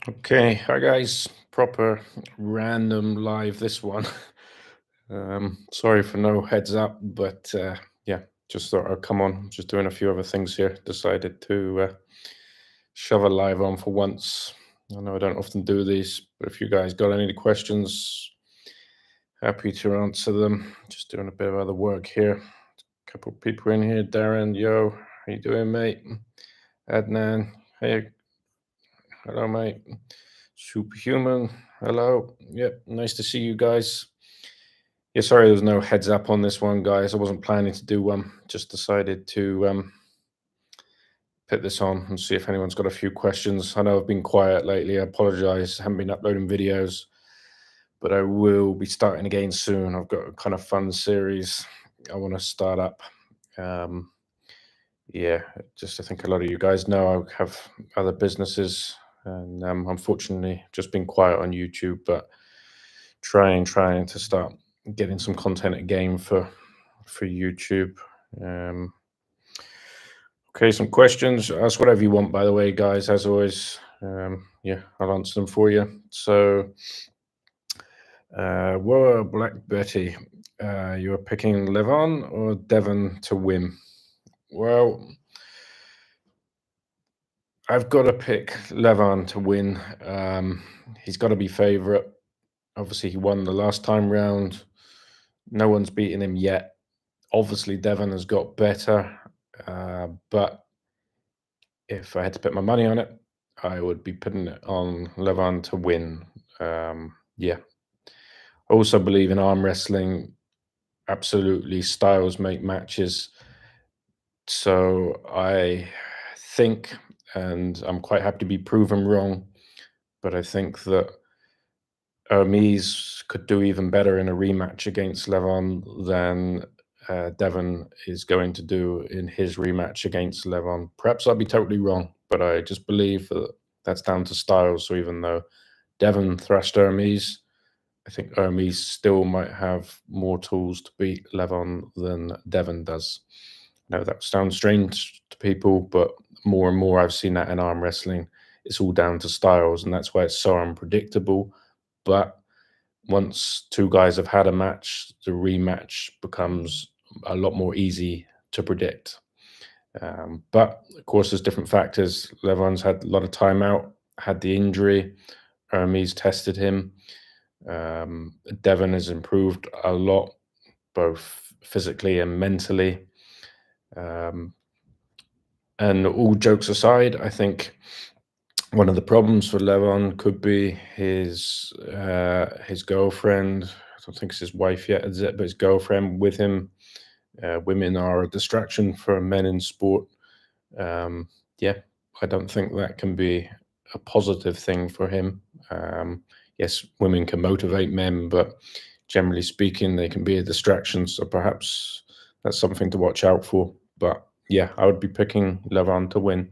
Okay, hi guys. Proper random live this one. Sorry for no heads up, but yeah, just thought I'd come on. Just doing a few other things here. Decided to shove a live on for once. I know I don't often do these, but if you guys got any questions, happy to answer them. Just doing a bit of other work here. Couple of people in here. Darren, yo, how you doing, mate? Adnan, hey, hello, mate. Superhuman. Hello. Yep. Nice to see you guys. Yeah, sorry, there's no heads up on this one, guys. I wasn't planning to do one. Just decided to put this on and see if anyone's got a few questions. I know I've been quiet lately. I apologize. I haven't been uploading videos, but I will be starting again soon. I've got a kind of fun series I want to start up. Um, yeah, just I think a lot of you guys know I have other businesses, and unfortunately, just been quiet on YouTube, but trying to start getting some content again for YouTube. Um, okay, some questions. Ask whatever you want, by the way, guys. As always, yeah, I'll answer them for you. So, whoa, Black Betty, you're picking Levon or Devon to win? Well, I've got to pick Levon to win. He's got to be favorite. Obviously, he won the last time round. No one's beaten him yet. Obviously, Devon has got better, but if I had to put my money on it, I would be putting it on Levon to win. Yeah. I also believe in arm wrestling. Absolutely, styles make matches. So I think, and I'm quite happy to be proven wrong, but I think that Hermes could do even better in a rematch against Levon than Devon is going to do in his rematch against Levon. Perhaps I'll be totally wrong, but I just believe that that's down to styles. So even though Devon thrashed Hermes, I think Hermes still might have more tools to beat Levon than Devon does. No, that sounds strange to people, but more and more I've seen that in arm wrestling. It's all down to styles, and that's why it's so unpredictable. But once two guys have had a match, the rematch becomes a lot more easy to predict. But of course, there's different factors. Levon's had a lot of time out, had the injury. Hermes tested him. Devon has improved a lot, both physically and mentally. Um, and all jokes aside, I think one of the problems for Levon could be his girlfriend. I don't think it's his wife yet, is it? But his girlfriend with him. Women are a distraction for men in sport. Yeah, I don't think that can be a positive thing for him. Yes, women can motivate men, but generally speaking, they can be a distraction. So perhaps that's something to watch out for. But yeah, I would be picking Levon to win.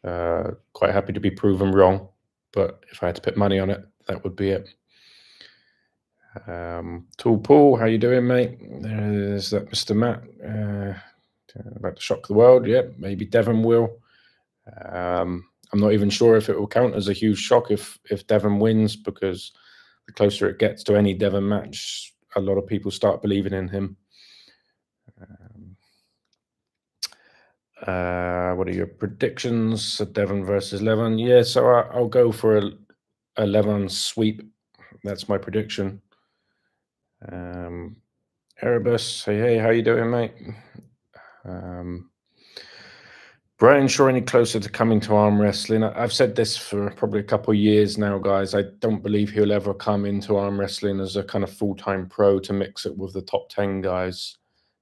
Quite happy to be proven wrong, but if I had to put money on it, that would be it. Tool Paul, how you doing, mate? There's that Mr. Matt about to shock the world. Yeah, maybe Devon will. I'm not even sure if it will count as a huge shock if Devon wins, because the closer it gets to any Devon match, a lot of people start believing in him. What are your predictions? Devon versus Levon? Yeah, so I'll go for a Levon sweep. That's my prediction. Erebus, hey, how you doing, mate? Um, Brian Shaw any closer to coming to arm wrestling? I've said this for probably a couple of years now, guys. I don't believe he'll ever come into arm wrestling as a kind of full-time pro to mix it with the top 10 guys,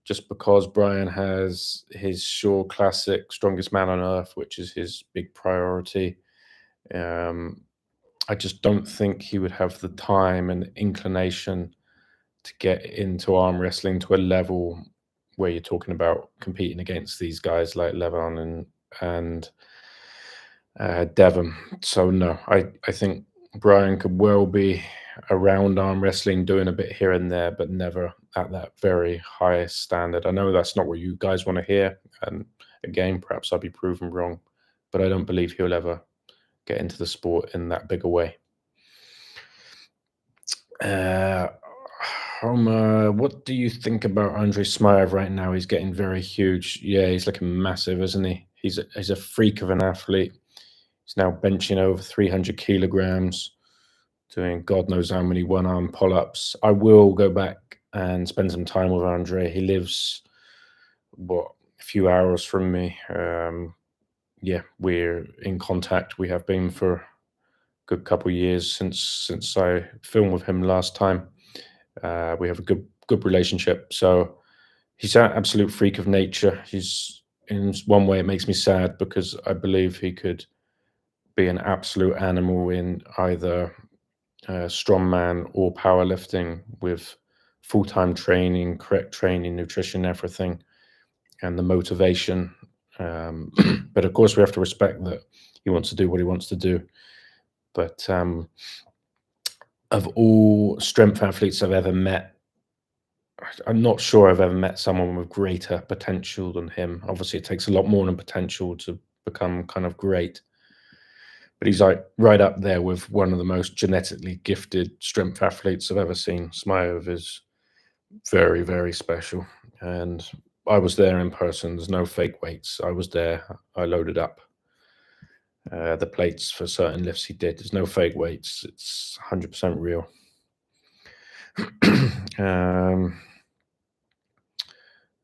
just because Brian has his Shaw Classic, Strongest Man on Earth, which is his big priority. Um, I just don't think he would have the time and inclination to get into arm wrestling to a level where you're talking about competing against these guys like Levon and Devon. So no, I think Brian could well be around arm wrestling, doing a bit here and there, but never at that very highest standard. I know that's not what you guys want to hear, and again, perhaps I'll be proven wrong, but I don't believe he'll ever get into the sport in that bigger way. Uh, Homer, what do you think about Andrei Smaev right now? He's getting very huge. Yeah, he's looking massive, isn't he? He's a freak of an athlete. He's now benching over 300 kilograms, doing God knows how many one-arm pull-ups. I will go back and spend some time with Andre. He lives, a few hours from me. Yeah, we're in contact. We have been for a good couple of years since I filmed with him last time. We have a good relationship. So he's an absolute freak of nature. He's in one way it makes me sad because I believe he could be an absolute animal in either strongman or powerlifting with full-time training, correct training, nutrition, everything, and the motivation. But of course, we have to respect that he wants to do what he wants to do. But of all strength athletes I've ever met, I'm not sure I've ever met someone with greater potential than him. Obviously, it takes a lot more than potential to become kind of great. But he's like right up there with one of the most genetically gifted strength athletes I've ever seen. Smaev is very, very special. And I was there in person. There's no fake weights. I was there. I loaded up the plates for certain lifts he did. There's no fake weights. It's 100% real.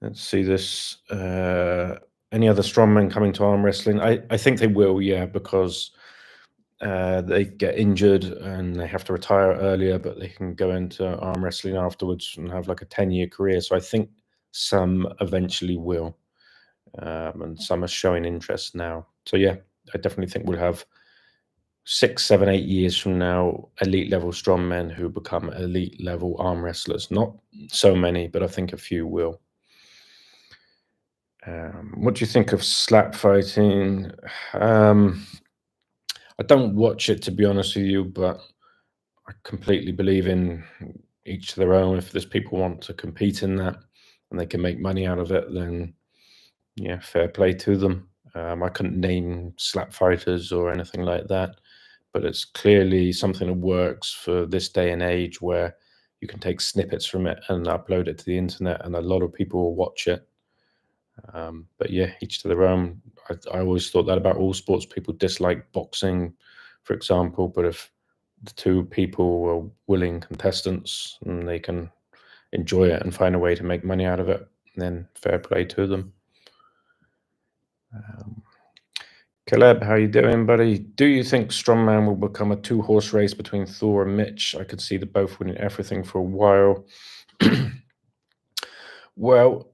Let's see this. Any other strongmen coming to arm wrestling? I think they will, yeah, because they get injured and they have to retire earlier, but they can go into arm wrestling afterwards and have like a 10-year career. So I think some eventually will, and some are showing interest now. So yeah, I definitely think we'll have 6, 7, 8 years from now, elite level strongmen who become elite level arm wrestlers. Not so many, but I think a few will. What do you think of slap fighting? I don't watch it, to be honest with you, but I completely believe in each to their own. If there's people want to compete in that and they can make money out of it, then yeah, fair play to them. I couldn't name slap fighters or anything like that, but it's clearly something that works for this day and age where you can take snippets from it and upload it to the internet, and a lot of people will watch it. But yeah, each to their own. I always thought that about all sports. People dislike boxing, for example, but if the two people were willing contestants and they can enjoy it and find a way to make money out of it, then fair play to them. Caleb, how you doing, buddy? Do you think Strongman will become a two-horse race between Thor and Mitch? I could see the both winning everything for a while. Well,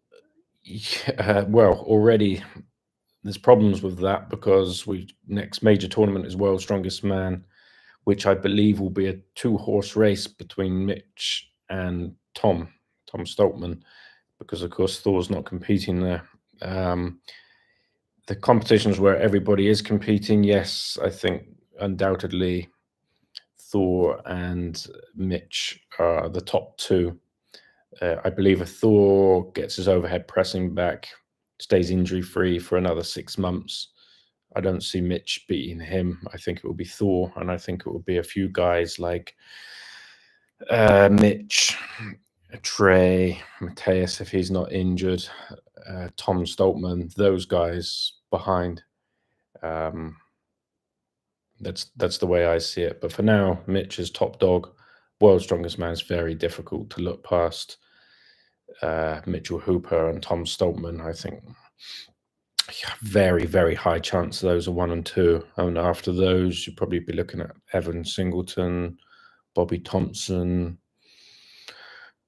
yeah, well, already there's problems with that because next major tournament is World's Strongest Man, which I believe will be a two-horse race between Mitch and Tom Stoltman, because of course Thor's not competing there. The competitions where everybody is competing, yes, I think undoubtedly Thor and Mitch are the top two. I believe if Thor gets his overhead pressing back, stays injury-free for another 6 months, I don't see Mitch beating him. I think it will be Thor, and I think it will be a few guys like Mitch, Trey, Mateus, if he's not injured, Tom Stoltman, those guys behind. That's the way I see it. But for now, Mitch is top dog. World's Strongest Man is very difficult to look past. Mitchell Hooper and Tom Stoltman, I think, very, very high chance those are 1 and 2. And after those, you'd probably be looking at Evan Singleton, Bobby Thompson,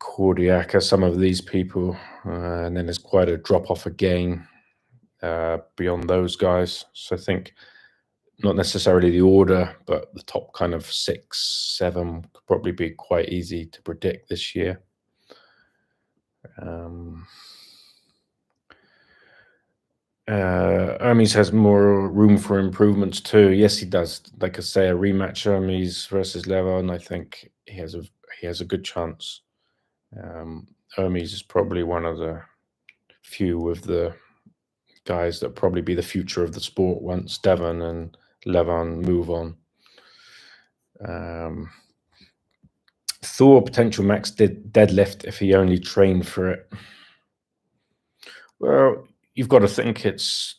Cordiaka, some of these people. And then there's quite a drop off again beyond those guys. So I think not necessarily the order, but the top kind of 6, 7 could probably be quite easy to predict this year. Hermes has more room for improvements too. Yes, he does. Like I say, a rematch Hermes versus Levon, I think he has a good chance. Hermes is probably one of the few of the guys that probably be the future of the sport once Devon and Levon move on. Thor potential max deadlift if he only trained for it. Well, you've got to think it's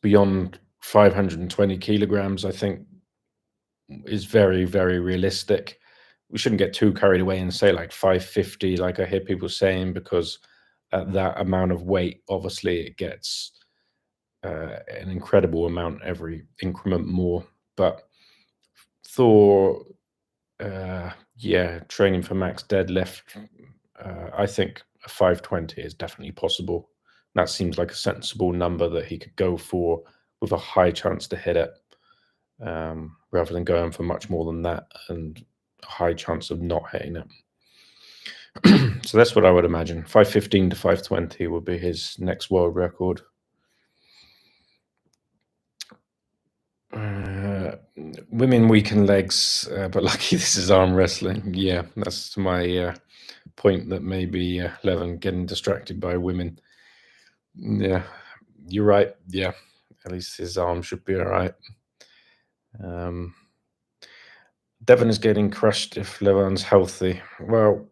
beyond 520 kilograms. I think is very, very realistic. We shouldn't get too carried away and say like 550, like I hear people saying, because at that amount of weight, obviously it gets an incredible amount every increment more. But Thor, yeah, training for max deadlift, I think a 520 is definitely possible. That seems like a sensible number that he could go for with a high chance to hit it, rather than going for much more than that and a high chance of not hitting it. So that's what I would imagine. 515 to 520 would be his next world record. Women weaken legs, but lucky this is arm wrestling. Yeah, that's my point, that maybe Levon getting distracted by women. Yeah, you're right. Yeah, at least his arm should be all right. Devon is getting crushed if Levon's healthy. Well,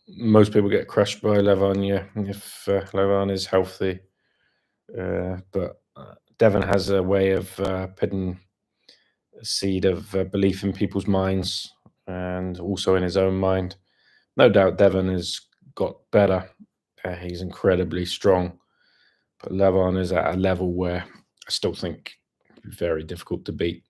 most people get crushed by Levon, yeah, if Levon is healthy. But Devon has a way of putting a seed of belief in people's minds and also in his own mind. No doubt Devon has got better. He's incredibly strong. But Levon is at a level where I still think very difficult to beat.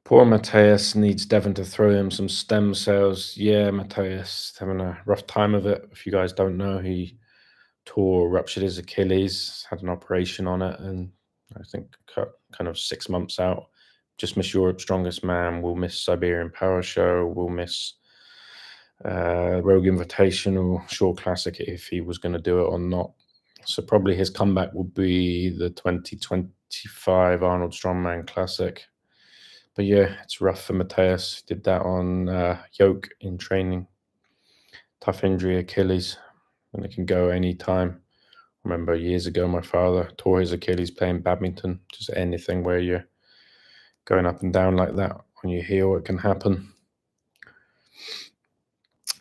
Poor Matthias needs Devon to throw him some stem cells. Yeah, Matthias having a rough time of it. If you guys don't know, he ruptured his Achilles, had an operation on it, and I think cut kind of 6 months out. Just miss Europe's Strongest Man. We'll miss Siberian Power Show. We'll miss Rogue Invitational, Shore Classic if he was going to do it or not. So probably his comeback will be the 2025 Arnold Strongman Classic. But yeah, it's rough for Matthias. Did that on yoke in training. Tough injury, Achilles, and it can go any time. I remember years ago, my father tore his Achilles playing badminton. Just anything where you're going up and down like that on your heel, it can happen.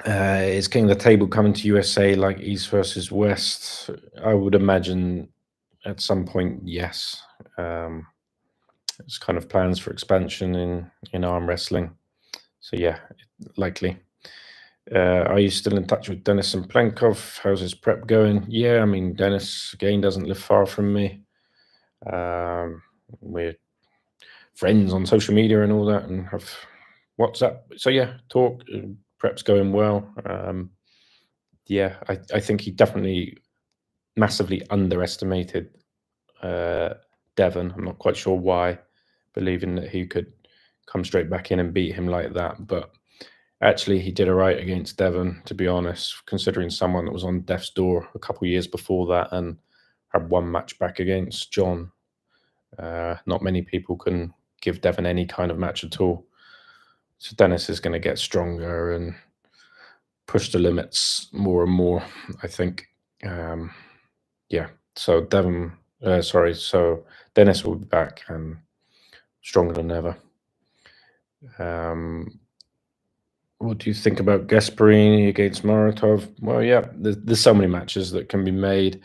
Is King of the Table coming to USA like East versus West? I would imagine at some point, yes. It's kind of plans for expansion in arm wrestling. So yeah, likely. Are you still in touch with Dennis and Plankov? How's his prep going? Yeah, I mean, Dennis, again, doesn't live far from me. We're friends on social media and all that, and have WhatsApp. So yeah, talk. Prep's going well. Yeah, I think he definitely massively underestimated Devon. I'm not quite sure why, believing that he could come straight back in and beat him like that. But actually, he did all right against Devon, to be honest, considering someone that was on death's door a couple of years before that and had one match back against John. Not many people can give Devon any kind of match at all. So Dennis is going to get stronger and push the limits more and more, I think. Yeah, so so Dennis will be back and stronger than ever. What do you think about Gasparini against Maratov? Well, yeah, there's so many matches that can be made.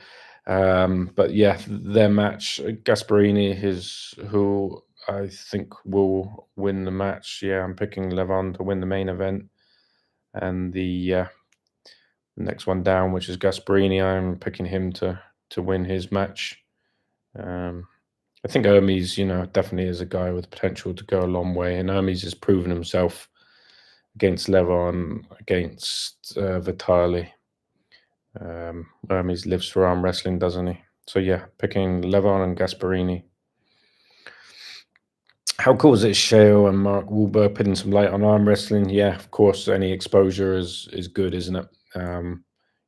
But yeah, their match, Gasparini is who I think will win the match. Yeah, I'm picking Levon to win the main event. And the next one down, which is Gasparini, I'm picking him to win his match. I think Hermes, definitely is a guy with potential to go a long way. And Hermes has proven himself against Levon, against Vitali. Hermes lives for arm wrestling, doesn't he? So yeah, picking Levon and Gasparini. How cool is it, Shale and Mark Wahlberg putting some light on arm wrestling? Yeah, of course, any exposure is good, isn't it?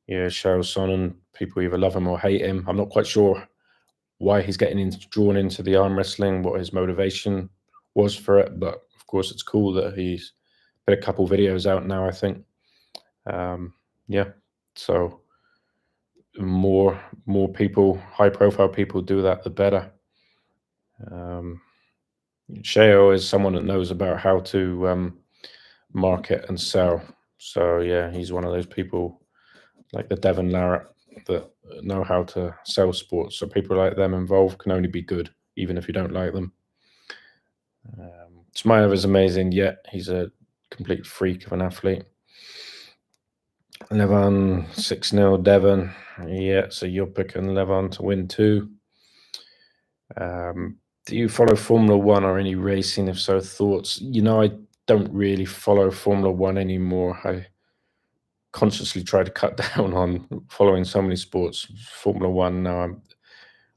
Yeah, Shale Sonnen, people either love him or hate him. I'm not quite sure why he's getting drawn into the arm wrestling, what his motivation was for it, but of course, it's cool that he's put a couple videos out now, I think. Yeah, so more people, high profile people do that, the better. Um, Sheo is someone that knows about how to market and sell. So yeah, he's one of those people like the Devon that know how to sell sports. So people like them involved can only be good, even if you don't like them. Smile is amazing, yet he's a complete freak of an athlete. Levon 6-0 Devon. Yeah, so you're picking Levon to win too. Do you follow Formula One or any racing? If so, thoughts? I don't really follow Formula One anymore. I consciously try to cut down on following so many sports. Formula One now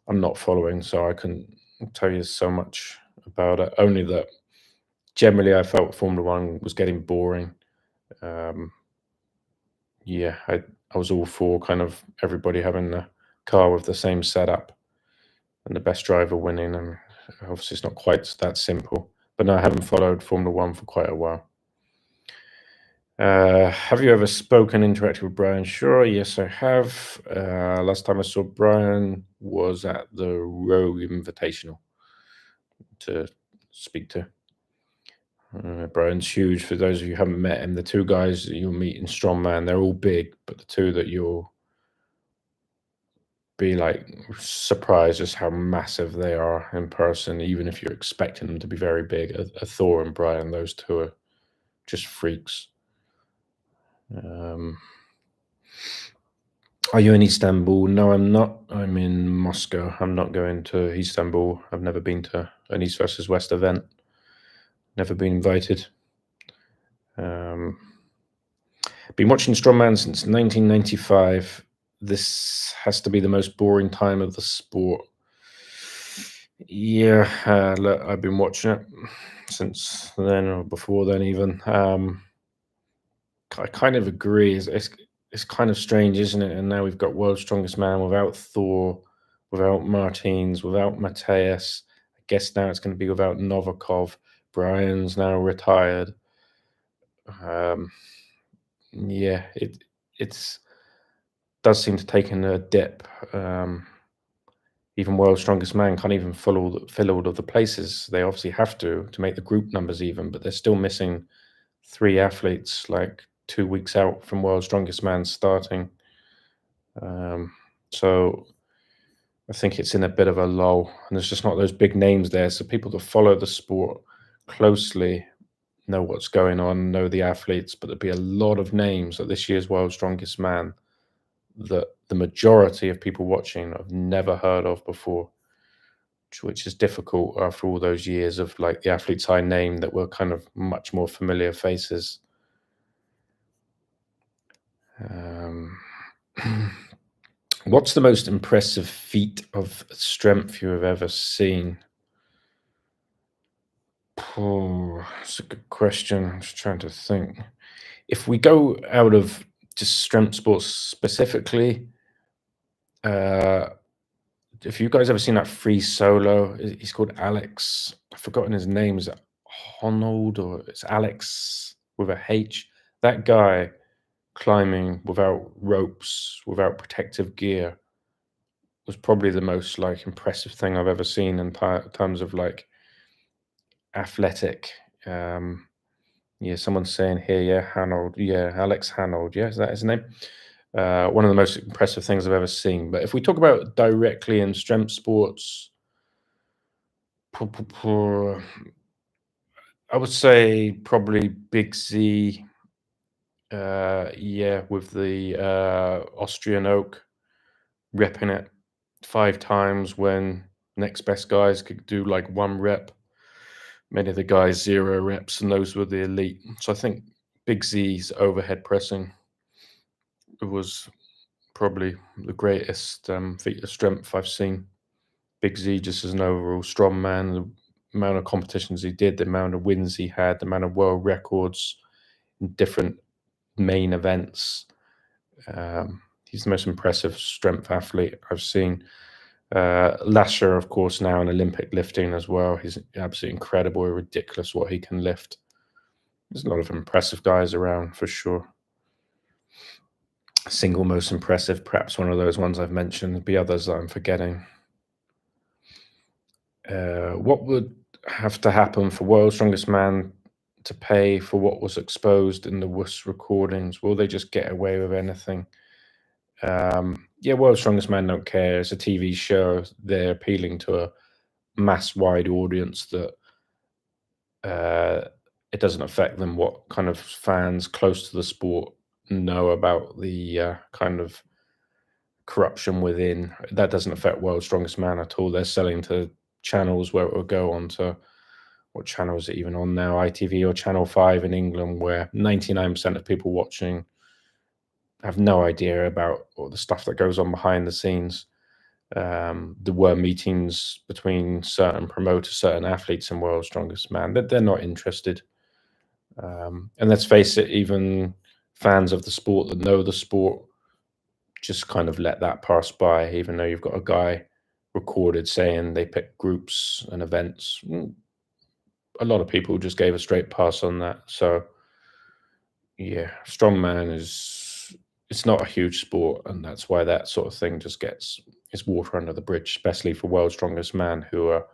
I'm not following, so I can tell you so much about it. Only that generally I felt Formula One was getting boring. Um, yeah, I was all for kind of everybody having a car with the same setup and the best driver winning. And obviously, it's not quite that simple. But no, I haven't followed Formula One for quite a while. Have you ever spoken, interacted with Brian? Sure, yes, I have. Last time I saw Brian was at the Rogue Invitational to speak to. Brian's huge. For those of you who haven't met him, the two guys that you'll meet in Strongman, they're all big, but the two that you'll be like surprised just how massive they are in person, even if you're expecting them to be very big. Thor and Brian, those two are just freaks. Are you in Istanbul? No, I'm not. I'm in Moscow. I'm not going to Istanbul. I've never been to an East versus West event. Never been invited. Been watching Strongman since 1995. This has to be the most boring time of the sport. Yeah, look, I've been watching it since then, or before then even. I kind of agree. It's kind of strange, isn't it? And now we've got World's Strongest Man without Thor, without Martins, without Mateus. I guess now it's going to be without Novikov. Brian's now retired. Yeah, it's does seem to take in a dip. Even World's Strongest Man can't even fill all of the places. They obviously have to make the group numbers even, but they're still missing 3 athletes like 2 weeks out from World's Strongest Man starting. So I think it's in a bit of a lull, and there's just not those big names there. So people that follow the sport closely know what's going on, know the athletes, but there'll be a lot of names at this year's World's Strongest Man that the majority of people watching have never heard of before, which is difficult after all those years of like the athletes I named that were kind of much more familiar faces. What's the most impressive feat of strength you have ever seen? Oh, that's a good question. I'm just trying to think. If we go out of just strength sports specifically, if you guys ever seen that free solo, he's called Alex. I've forgotten his name. Is it Honnold or it's Alex with a H? That guy climbing without ropes, without protective gear, was probably the most like impressive thing I've ever seen in terms of like athletic. Yeah, someone's saying here, yeah, Hanold, yeah, Alex Hanold, yeah, is that his name? One of the most impressive things I've ever seen. But if we talk about directly in strength sports, I would say probably Big Z. Yeah, with the Austrian oak, repping it 5 times when next best guys could do like 1 rep. Many of the guys 0 reps, and those were the elite. So I think Big Z's overhead pressing was probably the greatest feat of strength I've seen. Big Z just as an overall strong man, the amount of competitions he did, the amount of wins he had, the amount of world records in different main events. He's the most impressive strength athlete I've seen. Lasher, of course, now in Olympic lifting as well. He's absolutely incredible, ridiculous what he can lift. There's a lot of impressive guys around for sure. Single most impressive, perhaps one of those ones I've mentioned. There'd be others that I'm forgetting. What would have to happen for World's Strongest Man to pay for what was exposed in the Wuss recordings? Will they just get away with anything? Yeah, World's Strongest Man don't care. It's a TV show. They're appealing to a mass wide audience that uh, it doesn't affect them what kind of fans close to the sport know about the kind of corruption within. That doesn't affect World's Strongest Man at all. They're selling to channels where it will go on to, what channel is it even on now? ITV or Channel 5 in England, where 99% of people watching have no idea about all the stuff that goes on behind the scenes. There were meetings between certain promoters, certain athletes, and World's Strongest Man. They're not interested. And let's face it, even fans of the sport that know the sport just kind of let that pass by, even though you've got a guy recorded saying they pick groups and events. A lot of people just gave a straight pass on that. So yeah, strongman it's not a huge sport, and that's why that sort of thing just gets it's water under the bridge, especially for World's Strongest Man, who are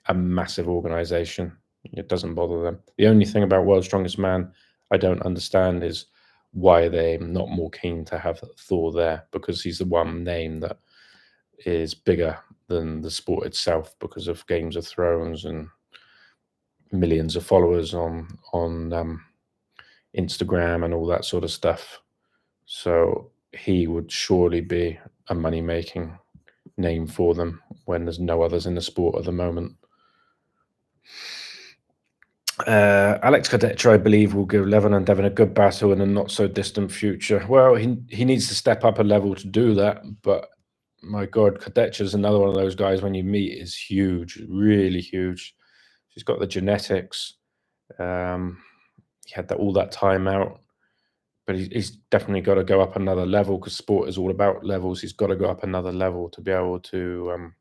a massive organization. It doesn't bother them. The only thing about World's Strongest Man I don't understand is why they're not more keen to have Thor there, because he's the one name that is bigger than the sport itself because of Games of Thrones and millions of followers on Instagram and all that sort of stuff. So he would surely be a money making name for them when there's no others in the sport at the moment. Alex Cadetti, I believe, will give Levon and Devon a good battle in a not so distant future. Well, he needs to step up a level to do that, but my God, Cadetti is another one of those guys when you meet is huge, really huge. He's got the genetics. He had all that time out, but he's definitely got to go up another level because sport is all about levels. He's got to go up another level to be able to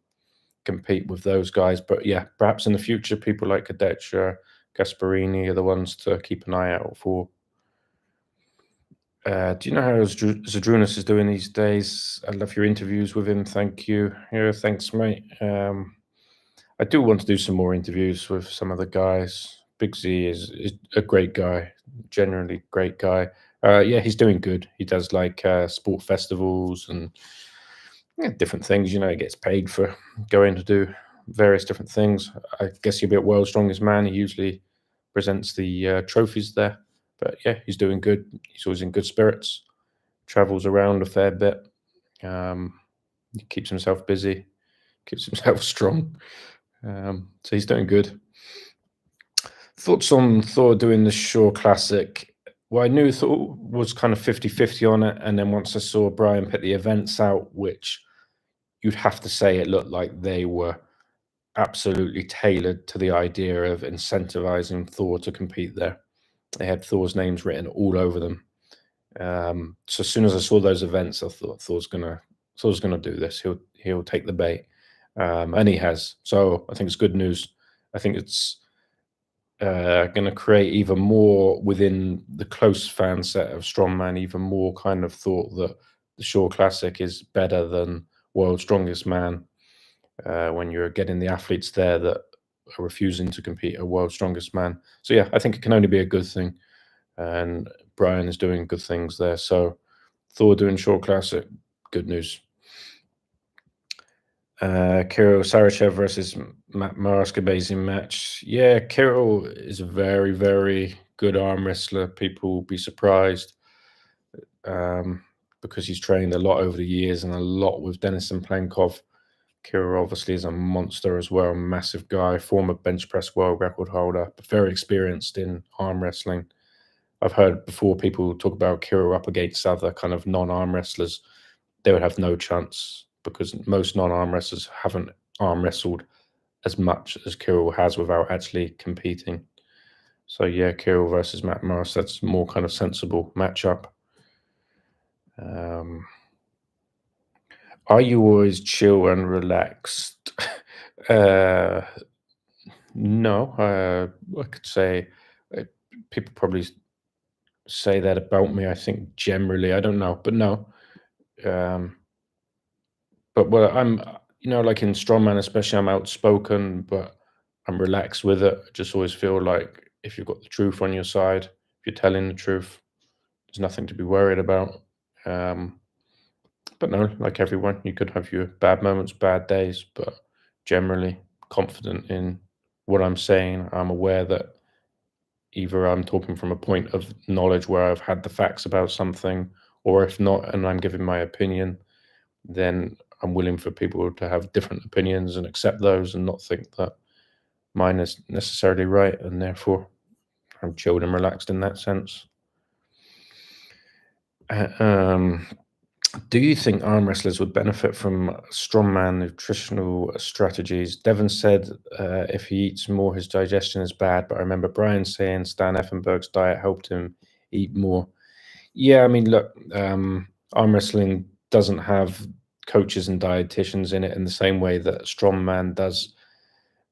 compete with those guys. But yeah, perhaps in the future, people like Cadetti, Gasparini are the ones to keep an eye out for. Do you know how Zadrunas is doing these days? I love your interviews with him. Thank you. Yeah, thanks, mate. I do want to do some more interviews with some of the guys. Big Z is a great guy, generally great guy. Yeah, he's doing good. He does like sport festivals and different things. You know, he gets paid for going to do various different things. I guess he'll be at World's Strongest Man. He usually presents the trophies there. But yeah, he's doing good. He's always in good spirits. Travels around a fair bit. He keeps himself busy. Keeps himself strong. So he's doing good. Thoughts on Thor doing the Shaw Classic? Well, I knew Thor was kind of 50-50 on it. And then once I saw Brian put the events out, which you'd have to say it looked like they were absolutely tailored to the idea of incentivizing Thor to compete there. They had Thor's names written all over them. So as soon as I saw those events, I thought Thor's gonna do this. He'll take the bait, and he has. So I think it's good news. I think it's going to create even more within the close fan set of Strongman, even more kind of thought that the Shaw Classic is better than World's Strongest Man when you're getting the athletes there that are refusing to compete at World's Strongest Man. So yeah, I think it can only be a good thing, and Brian is doing good things there. So Thor doing Shaw Classic, good news. Kirill Sarachev versus Matt Marsk, amazing match. Yeah, Kirill is a very, very good arm wrestler. People will be surprised because he's trained a lot over the years and a lot with Denison Plankov. Kirill obviously is a monster as well, massive guy, former bench press world record holder, but very experienced in arm wrestling. I've heard before people talk about Kirill up against other kind of non-arm wrestlers. They would have no chance because most non-arm wrestlers haven't arm wrestled as much as Kirill has without actually competing. So yeah, Kirill versus Matt Morris, that's more kind of sensible matchup. Are you always chill and relaxed? No, I could say people probably say that about me. I think generally, I don't know, but no, Um, but well, I'm like in strongman, especially, I'm outspoken, but I'm relaxed with it. I just always feel like if you've got the truth on your side, if you're telling the truth, there's nothing to be worried about. Um, but no, like everyone, you could have your bad moments, bad days, but generally confident in what I'm saying. I'm aware that either I'm talking from a point of knowledge where I've had the facts about something, or if not, and I'm giving my opinion, then I'm willing for people to have different opinions and accept those and not think that mine is necessarily right. And therefore, I'm chilled and relaxed in that sense. Uh, Um, do you think arm wrestlers would benefit from strongman nutritional strategies? Devon said if he eats more, his digestion is bad. But I remember Brian saying Stan Effenberg's diet helped him eat more. Yeah, I mean, look, arm wrestling doesn't have coaches and dietitians in it in the same way that strongman does.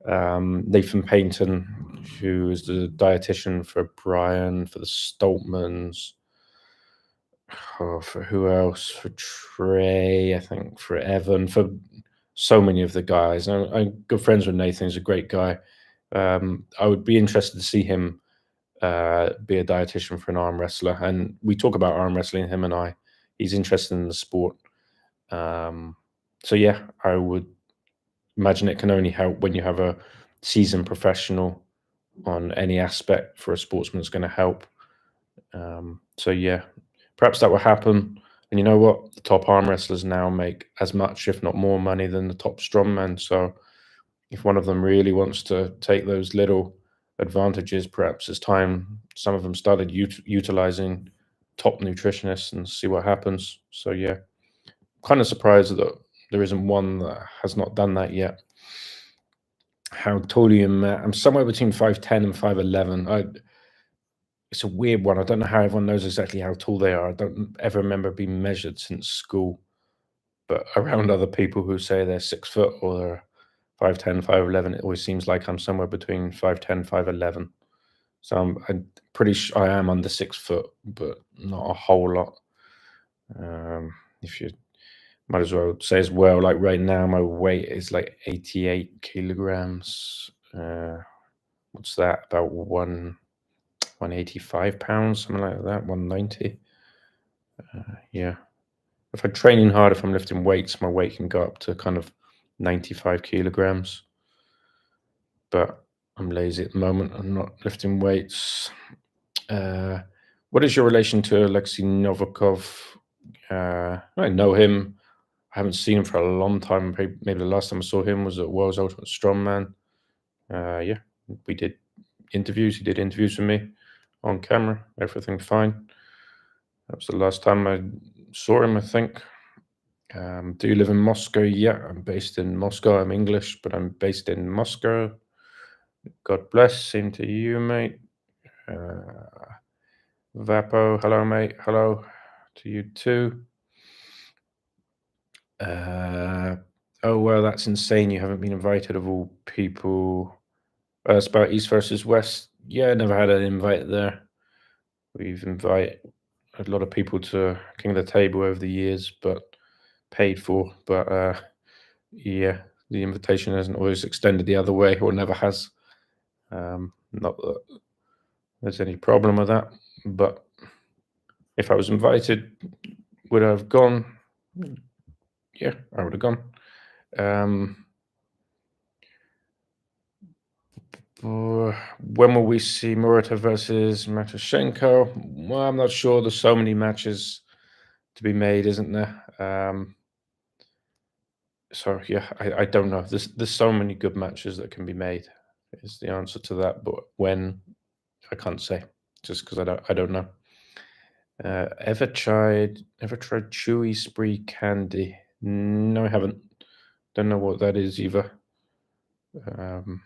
Nathan Payton, who is the dietitian for Brian, for the Stoltmans, for who else? For Trey, I think, for Evan, for so many of the guys. I'm good friends with Nathan. He's a great guy. I would be interested to see him be a dietitian for an arm wrestler. And we talk about arm wrestling, him and I. He's interested in the sport. Um, so yeah, I would imagine it can only help when you have a seasoned professional on any aspect for a sportsman. It's going to help. So yeah, perhaps that will happen. And you know what? The top arm wrestlers now make as much, if not more, money than the top strongmen. So if one of them really wants to take those little advantages, perhaps it's time some of them started utilizing top nutritionists and see what happens. So yeah, kind of surprised that there isn't one that has not done that yet. How tall are you, Matt? I'm somewhere between 5'10" and 5'11". It's a weird one. I don't know how everyone knows exactly how tall they are. I don't ever remember being measured since school, but around other people who say they're 6 foot or they're 5'10", 5'11", it always seems like I'm somewhere between 5'10", 5'11". So I'm pretty sure I am under 6 foot, but not a whole lot. If you might as well say as well, like right now, my weight is like 88 kilograms. What's that? About 185 pounds, something like that, 190. Yeah. If I'm training hard, if I'm lifting weights, my weight can go up to kind of 95 kilograms. But I'm lazy at the moment. I'm not lifting weights. Uh, what is your relation to Alexei Novikov? I know him. I haven't seen him for a long time. Maybe the last time I saw him was at World's Ultimate Strongman. Yeah, we did interviews. He did interviews with me on camera. Everything fine. That was the last time I saw him, I think. Do you live in Moscow? Yeah, I'm based in Moscow. I'm English, but I'm based in Moscow. God bless. Same to you, mate. Vapo, hello, mate. Hello to you too. Oh, well, that's insane. You haven't been invited of all people. It's about East versus West. Yeah, I never had an invite there. We've invited a lot of people to King of the Table over the years, but paid for. But yeah, the invitation hasn't always extended the other way, or never has. Not that there's any problem with that, but if I was invited, would I have gone? Yeah, I would have gone. When will we see Murata versus Matushenko? Well, I'm not sure. There's so many matches to be made, isn't there? So yeah, I don't know. There's so many good matches that can be made. Is the answer to that, but when I can't say, just because I don't know. Ever tried Chewy Spree candy? No, I haven't. Don't know what that is either. Um,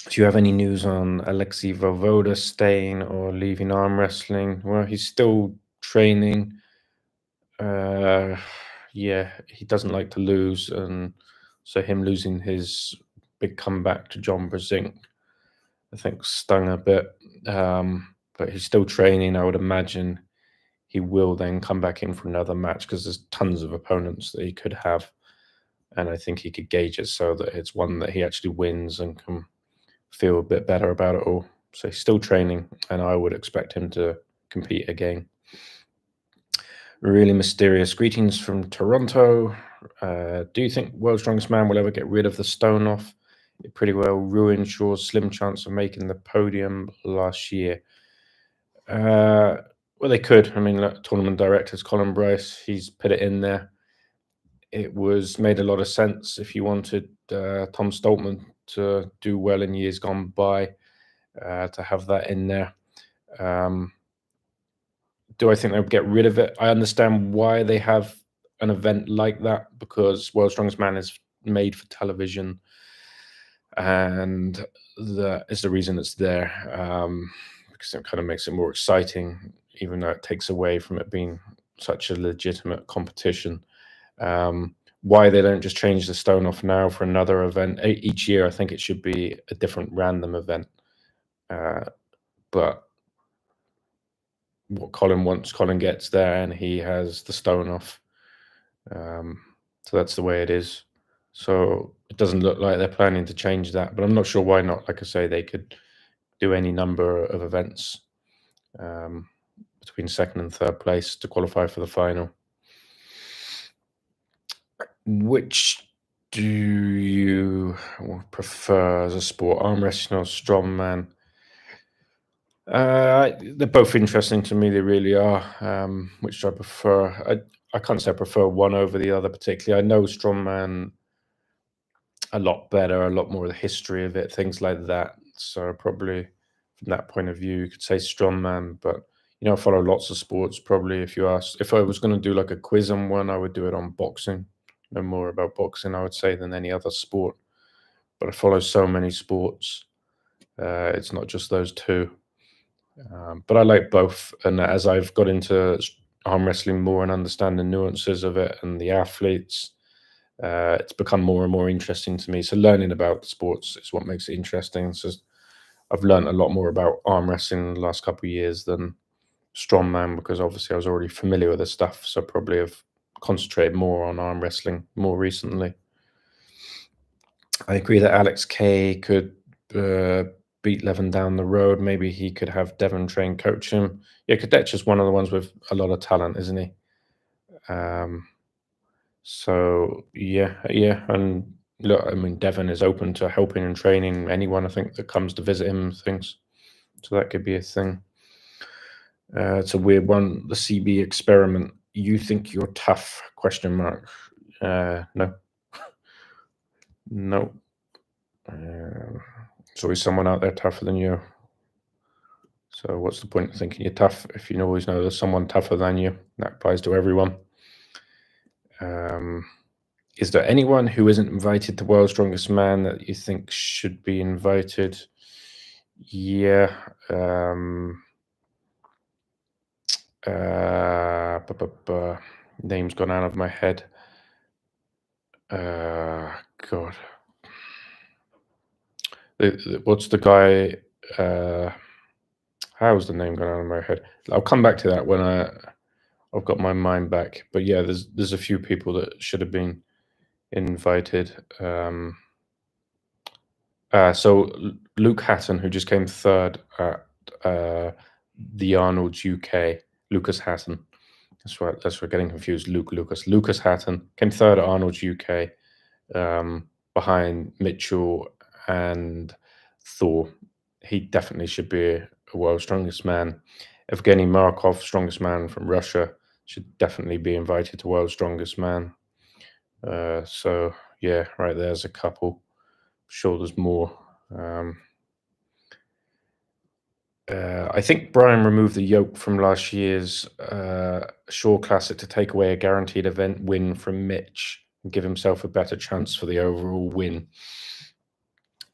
do you have any news on Alexei Vovoda staying or leaving arm wrestling? Well, he's still training. Uh, yeah, he doesn't like to lose, and so him losing his big comeback to John Brezink, I think, stung a bit. But he's still training. I would imagine he will then come back in for another match because there's tons of opponents that he could have. And I think he could gauge it so that it's one that he actually wins and can feel a bit better about it all. So he's still training, and I would expect him to compete again. Really mysterious. Greetings from Toronto. Do you think World's Strongest Man will ever get rid of the stone off? It pretty well ruined Shaw's slim chance of making the podium last year. Well, they could. I mean, tournament directors Colin Bryce, he's put it in there. It was made a lot of sense if you wanted Tom Stoltman to do well in years gone by, to have that in there. Do I think they'll get rid of it? I understand why they have an event like that, because World's Strongest Man is made for television, and that is the reason it's there, because it kind of makes it more exciting, even though it takes away from it being such a legitimate competition. Why they don't just change the stone off now for another event each year? I think it should be a different random event. But what Colin wants, Colin gets there, and he has the stone off. So that's the way it is. So it doesn't look like they're planning to change that, but I'm not sure why not. Like I say, they could do any number of events between second and third place to qualify for the final. Which do you prefer as a sport, arm wrestling or strongman? They're both interesting to me. They really are. Which do I prefer? I can't say I prefer one over the other particularly. I know strongman a lot better, a lot more of the history of it, things like that. So probably from that point of view, you could say strongman. But I follow lots of sports. Probably if I was going to do like a quiz on one, I would do it on boxing. Know more about boxing, I would say, than any other sport. But I follow so many sports. It's not just those two. But I like both. And as I've got into arm wrestling more and understand the nuances of it and the athletes, it's become more and more interesting to me. So learning about the sports is what makes it interesting. So I've learned a lot more about arm wrestling in the last couple of years than strongman, because obviously I was already familiar with the stuff. So probably have concentrated more on arm wrestling more recently. I agree that Alex K could beat Levon down the road. Maybe he could have Devon train coach him. Yeah, Kadetch is one of the ones with a lot of talent, isn't he? So yeah, and look, I mean, Devon is open to helping and training anyone, I think, that comes to visit him and things. So that could be a thing. It's a weird one. The CB experiment. You think you're tough? Question mark. No. No. There's always someone out there tougher than you. So what's the point of thinking you're tough if you always know there's someone tougher than you? That applies to everyone. Is there anyone who isn't invited to World's Strongest Man that you think should be invited? Yeah. Name's gone out of my head. God. What's the guy? How's the name gone out of my head? I'll come back to that when I've got my mind back. But yeah, there's a few people that should have been invited. So Luke Hatton, who just came third at the Arnold's UK, Lucas Hatton. That's right. We're getting confused. Lucas Hatton came third at Arnold's UK, behind Mitchell and Thor. He definitely should be a World's Strongest Man. Evgeny Markov, Strongest Man from Russia, should definitely be invited to World's Strongest Man. So yeah, right there's a couple. I'm sure there's more. I think Brian removed the yoke from last year's Shaw Classic to take away a guaranteed event win from Mitch and give himself a better chance for the overall win.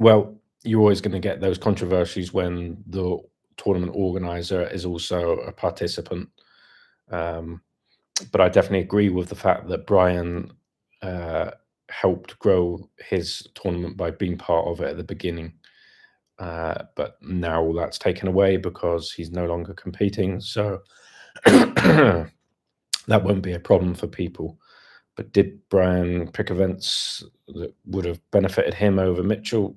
Well, you're always going to get those controversies when the tournament organizer is also a participant. But I definitely agree with the fact that Brian helped grow his tournament by being part of it at the beginning. But now that's taken away because he's no longer competing. So that won't be a problem for people. But did Brian pick events that would have benefited him over Mitchell?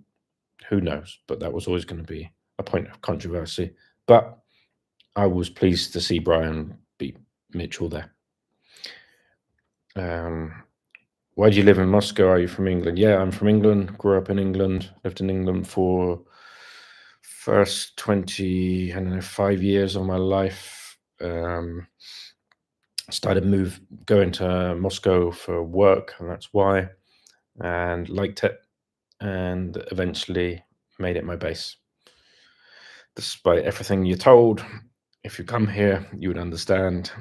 Who knows? But that was always going to be a point of controversy. But I was pleased to see Brian beat Mitchell there. Why do you live in Moscow? Are you from England? Yeah, I'm from England. Grew up in England. Lived in England for first 20, I don't know, 5 years of my life. Started going to Moscow for work, and that's why, and liked it, and eventually made it my base. Despite everything you're told, if you come here, you would understand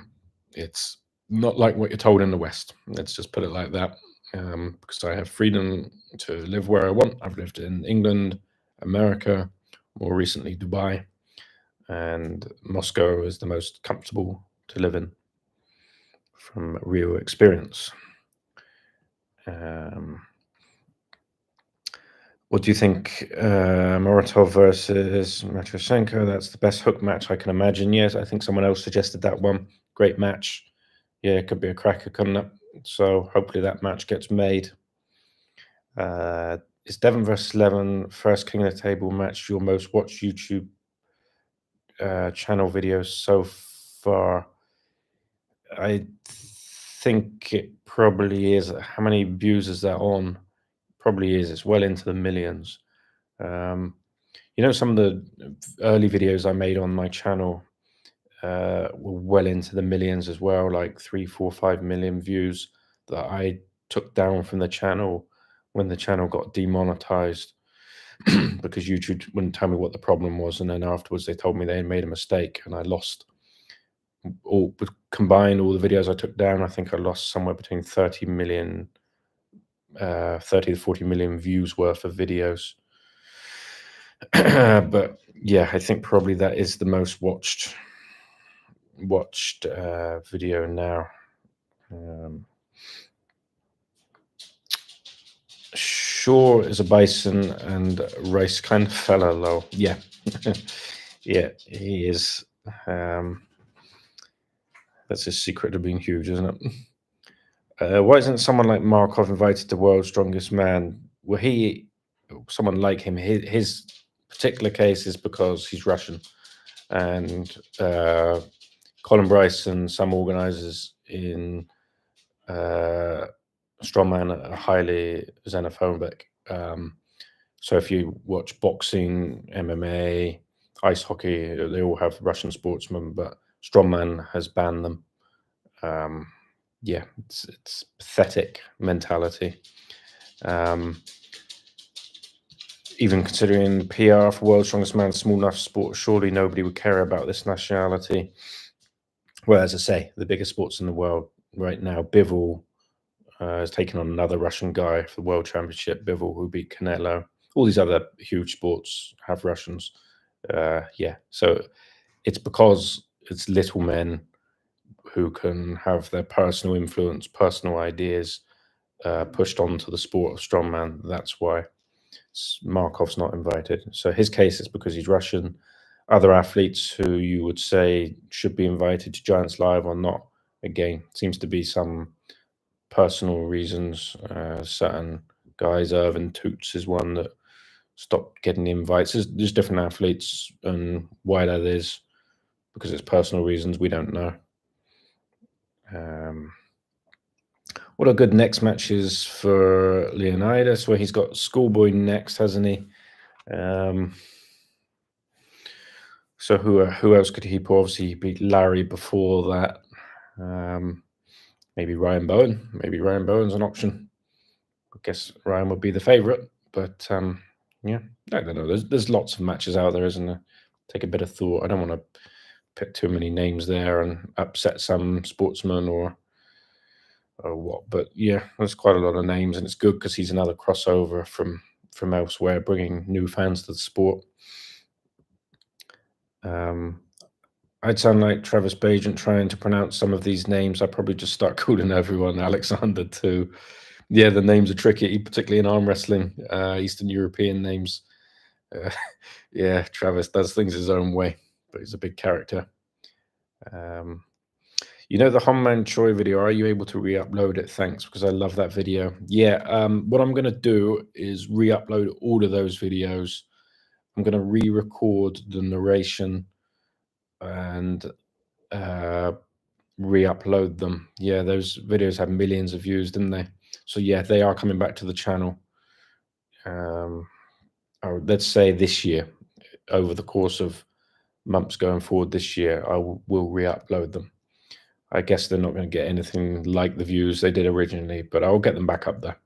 it's not like what you're told in the West. Let's just put it like that. Because I have freedom to live where I want. I've lived in England, America, more recently Dubai, and Moscow is the most comfortable to live in from real experience. What do you think? Moratov versus Matroshenko. That's the best hook match I can imagine. Yes, I think someone else suggested that one. Great match. Yeah, it could be a cracker, couldn't it? So hopefully that match gets made. Is Devon versus Levon first King of the Table match your most watched YouTube channel videos so far? I think it probably is. How many views is that on? Probably is. It's well into the millions. Some of the early videos I made on my channel were well into the millions as well, like 3, 4, 5 million views that I took down from the channel when the channel got demonetized because YouTube wouldn't tell me what the problem was. And then afterwards they told me they made a mistake, and I lost combined all the videos I took down. I think I lost somewhere between 30 to 40 million views worth of videos. But yeah, I think probably that is the most watched video now. Shaw is a bison and race kind of fella, though. Yeah. Yeah, he is. That's his secret to being huge, isn't it? Why isn't someone like Markov invited to World's Strongest Man? Well, someone like him, his particular case is because he's Russian, and Colin Bryce and some organizers in Strongman are highly xenophobic. So if you watch boxing, MMA, ice hockey, they all have Russian sportsmen, but Strongman has banned them. Yeah, it's pathetic mentality. Even considering PR for World's Strongest Man, small enough sport, surely nobody would care about this nationality. Well, as I say, the biggest sports in the world right now, Bivol has taken on another Russian guy for the World Championship, Bivol, who beat Canelo. All these other huge sports have Russians. Yeah, so it's because it's little men who can have their personal influence, personal ideas pushed onto the sport of strongman. That's why Markov's not invited. So his case is because he's Russian. Other athletes who you would say should be invited to Giants Live or not, again, seems to be some personal reasons. Certain guys, Irvin Toots is one that stopped getting the invites. There's different athletes, and why that is, because it's personal reasons, we don't know. What are good next matches for Leonidas? Well, he's got Schoolboy next, hasn't he? So who else could he put? Obviously, he beat Larry before that. Maybe Ryan Bowen. Maybe Ryan Bowen's an option. I guess Ryan would be the favorite, but yeah, I don't know. There's lots of matches out there, isn't there? Take a bit of thought. I don't want to pick too many names there and upset some sportsman or what. But yeah, there's quite a lot of names, and it's good because he's another crossover from elsewhere, bringing new fans to the sport. I'd sound like Travis Bagent trying to pronounce some of these names. I'd probably just start calling everyone Alexander too. Yeah, the names are tricky, particularly in arm wrestling, Eastern European names. Yeah, Travis does things his own way, but he's a big character. You know the Hongman Choi video, are you able to re-upload it? Thanks, because I love that video. Yeah, what I'm gonna do is re-upload all of those videos. I'm gonna re-record the narration and uh, re-upload them. Yeah, those videos had millions of views, didn't they? So yeah, they are coming back to the channel. Or let's say this year, over the course of months going forward this year, I will re-upload them. I guess they're not going to get anything like the views they did originally, but I'll get them back up there.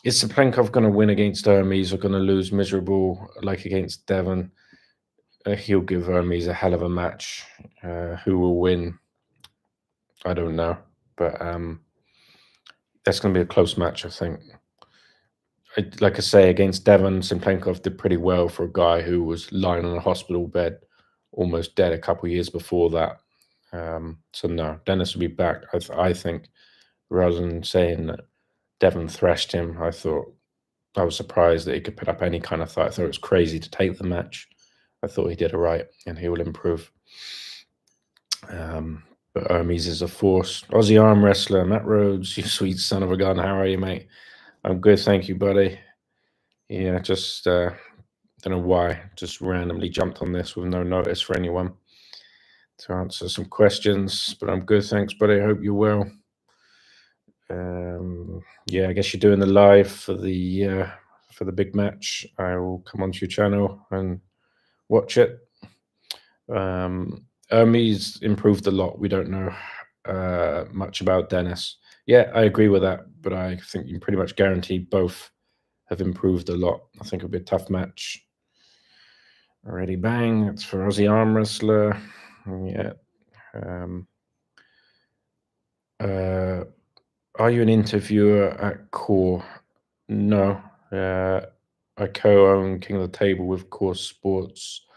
Is Saplenkov going to win against Hermes or going to lose miserable like against Devon? He'll give Hermes a hell of a match. Who will win? I don't know, but that's going to be a close match, I think. Like I say, against Devon, Simplenkov did pretty well for a guy who was lying on a hospital bed, almost dead a couple of years before that. So no, Dennis will be back. I think, rather than saying that Devon thrashed him, I was surprised that he could put up any kind of fight. I thought it was crazy to take the match. I thought he did it right, and he will improve. But Hermes is a force. Aussie arm wrestler, Matt Rhodes, you sweet son of a gun. How are you, mate? I'm good, thank you, buddy. Yeah, just don't know why. Just randomly jumped on this with no notice for anyone to answer some questions. But I'm good, thanks, buddy. I hope you're well. Yeah, I guess you're doing the live for the big match. I will come onto your channel and watch it. Hermes improved a lot. We don't know much about Dennis. Yeah, I agree with that, but I think you can pretty much guarantee both have improved a lot. I think it'll be a tough match. Already bang. It's for Aussie arm wrestler. Yeah. Are you an interviewer at Core? No. I co-own King of the Table with Core Sports.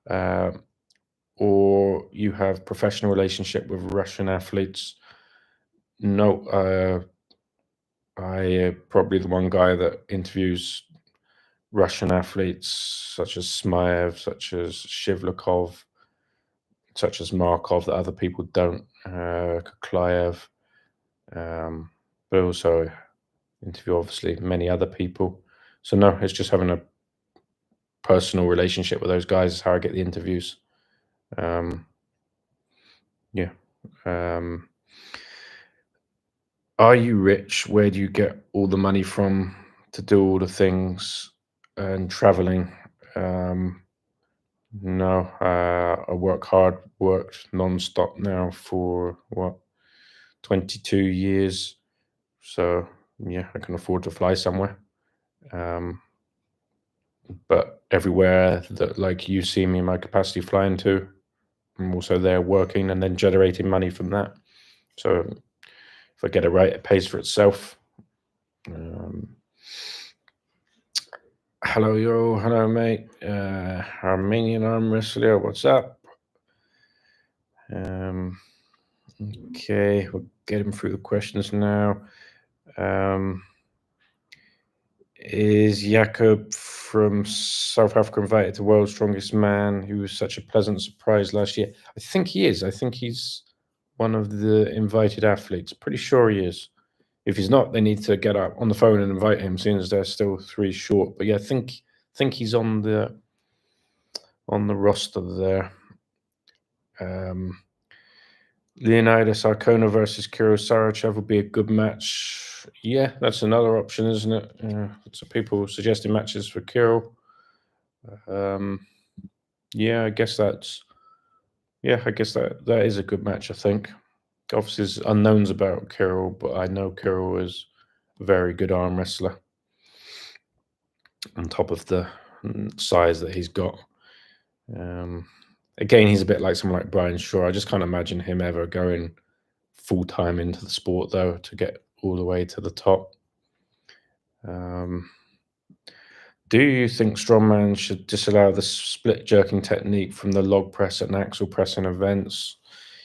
Or you have professional relationship with Russian athletes? No. I probably the one guy that interviews Russian athletes such as Smaev, such as Shivlakov, such as Markov that other people don't. Kuklayev. But also interview obviously many other people. So no, it's just having a personal relationship with those guys is how I get the interviews. Yeah. Are you rich? Where do you get all the money from to do all the things and traveling? No, I work hard, worked non-stop now for 22 years. So yeah, I can afford to fly somewhere. But everywhere that like you see me in my capacity flying to, I'm also there working and then generating money from that. So if I get it right, it pays for itself. Hello mate. Armenian arm wrestler, what's up? Okay, we'll get him through the questions now. Is Jakob from South Africa invited to World's Strongest Man? He was such a pleasant surprise last year. I think he is. I think he's one of the invited athletes. Pretty sure he is. If he's not, they need to get up on the phone and invite him, seeing as they're still 3 short. But yeah, I think he's on the roster there. Leonidas Arcona versus Kirill Sarachev would be a good match. Yeah, that's another option, isn't it? Lots of people suggesting matches for Kirill. Yeah, I guess that is a good match, I think. Obviously, there's unknowns about Kirill, but I know Kirill is a very good arm wrestler on top of the size that he's got. Again, he's a bit like someone like Brian Shaw. I just can't imagine him ever going full-time into the sport, though, to get all the way to the top. Do you think Strongman should disallow the split jerking technique from the log press and axle press in events?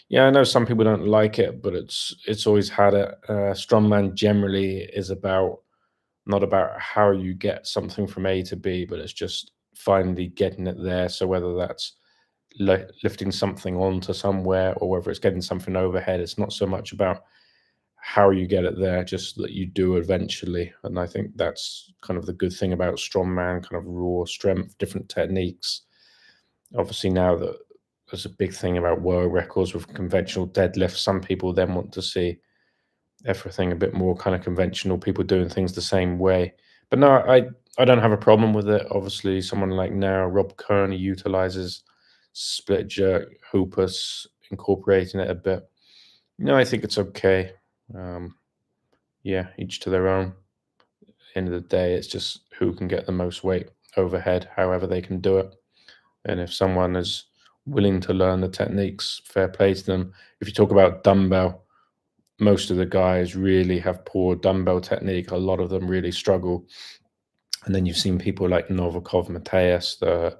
Yeah, I know some people don't like it, but it's always had it. Strongman generally is not about how you get something from A to B, but it's just finally getting it there. So whether that's lifting something onto somewhere or whether it's getting something overhead. It's not so much about how you get it there, just that you do eventually. And I think that's kind of the good thing about strongman, kind of raw strength, different techniques. Obviously, now that there's a big thing about world records with conventional deadlifts, some people then want to see everything a bit more kind of conventional, people doing things the same way. But no, I don't have a problem with it. Obviously, someone like now Rob Kearney utilizes split jerk, hoopus, incorporating it a bit. No, I think it's okay. Um, yeah, each to their own. End of the day, it's just who can get the most weight overhead, however they can do it. And if someone is willing to learn the techniques, fair play to them. If you talk about dumbbell, most of the guys really have poor dumbbell technique. A lot of them really struggle. And then you've seen people like Novikov, Mateus, that are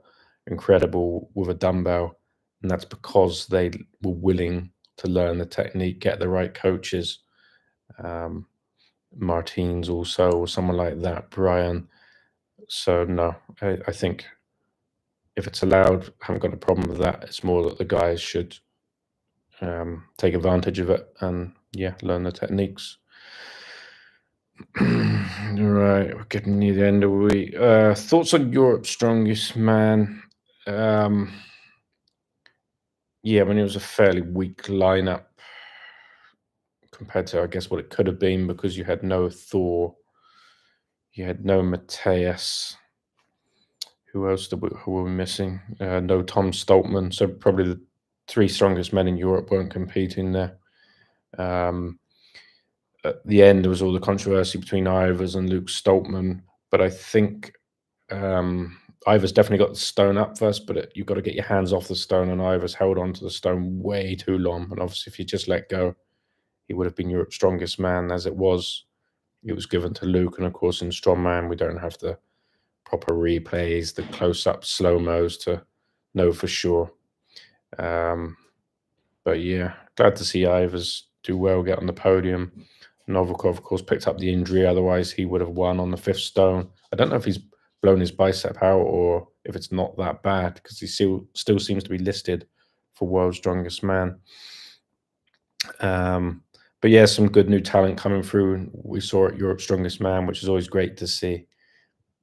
incredible with a dumbbell. And that's because they were willing to learn the technique, get the right coaches. Um, Martins also, or someone like that, Brian. So no, I think if it's allowed, I haven't got a problem with that. It's more that the guys should take advantage of it and yeah, learn the techniques. Right, we're getting near the end of the week. Thoughts on Europe's strongest man? Um, yeah, I mean it was a fairly weak lineup compared to I guess what it could have been because you had no Thor, you had no Mateus. Who else who were we missing? No Tom Stoltman. So probably the three strongest men in Europe weren't competing there. Um, at the end, there was all the controversy between Ivers and Luke Stoltman, but I think Ivers definitely got the stone up first, but you've got to get your hands off the stone, and Ivers held on to the stone way too long. And obviously, if you just let go, he would have been Europe's strongest man. As it was given to Luke, and of course, in strongman, we don't have the proper replays, the close-up slow-mos to know for sure. But yeah, glad to see Ivers do well, get on the podium. Novikov, of course, picked up the injury. Otherwise, he would have won on the fifth stone. I don't know if he's blown his bicep out or if it's not that bad because he still seems to be listed for world's strongest man. But yeah, some good new talent coming through. We saw it Europe's strongest man, which is always great to see.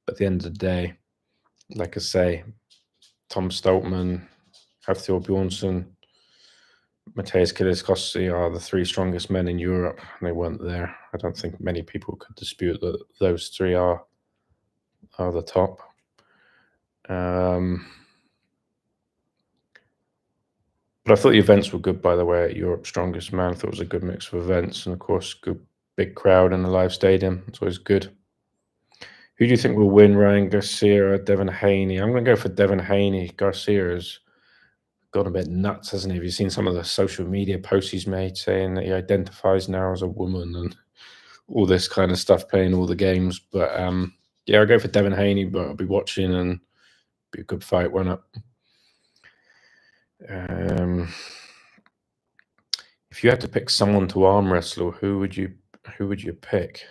But at the end of the day, like I say, Tom Stoltman, Hafthor Bjornsson, Mateusz Kielskowski are the three strongest men in Europe. And they weren't there. I don't think many people could dispute that those three are the top. But I thought the events were good, by the way, at Europe's Strongest Man. I thought it was a good mix of events and, of course, good big crowd in the live stadium. It's always good. Who do you think will win, Ryan Garcia or Devon Haney? I'm going to go for Devon Haney. Garcia has gone a bit nuts, hasn't he? Have you seen some of the social media posts he's made saying that he identifies now as a woman and all this kind of stuff, playing all the games? But yeah, I'll go for Devon Haney, but I'll be watching and be a good fight, won't it? If you had to pick someone to arm wrestle, who would you pick?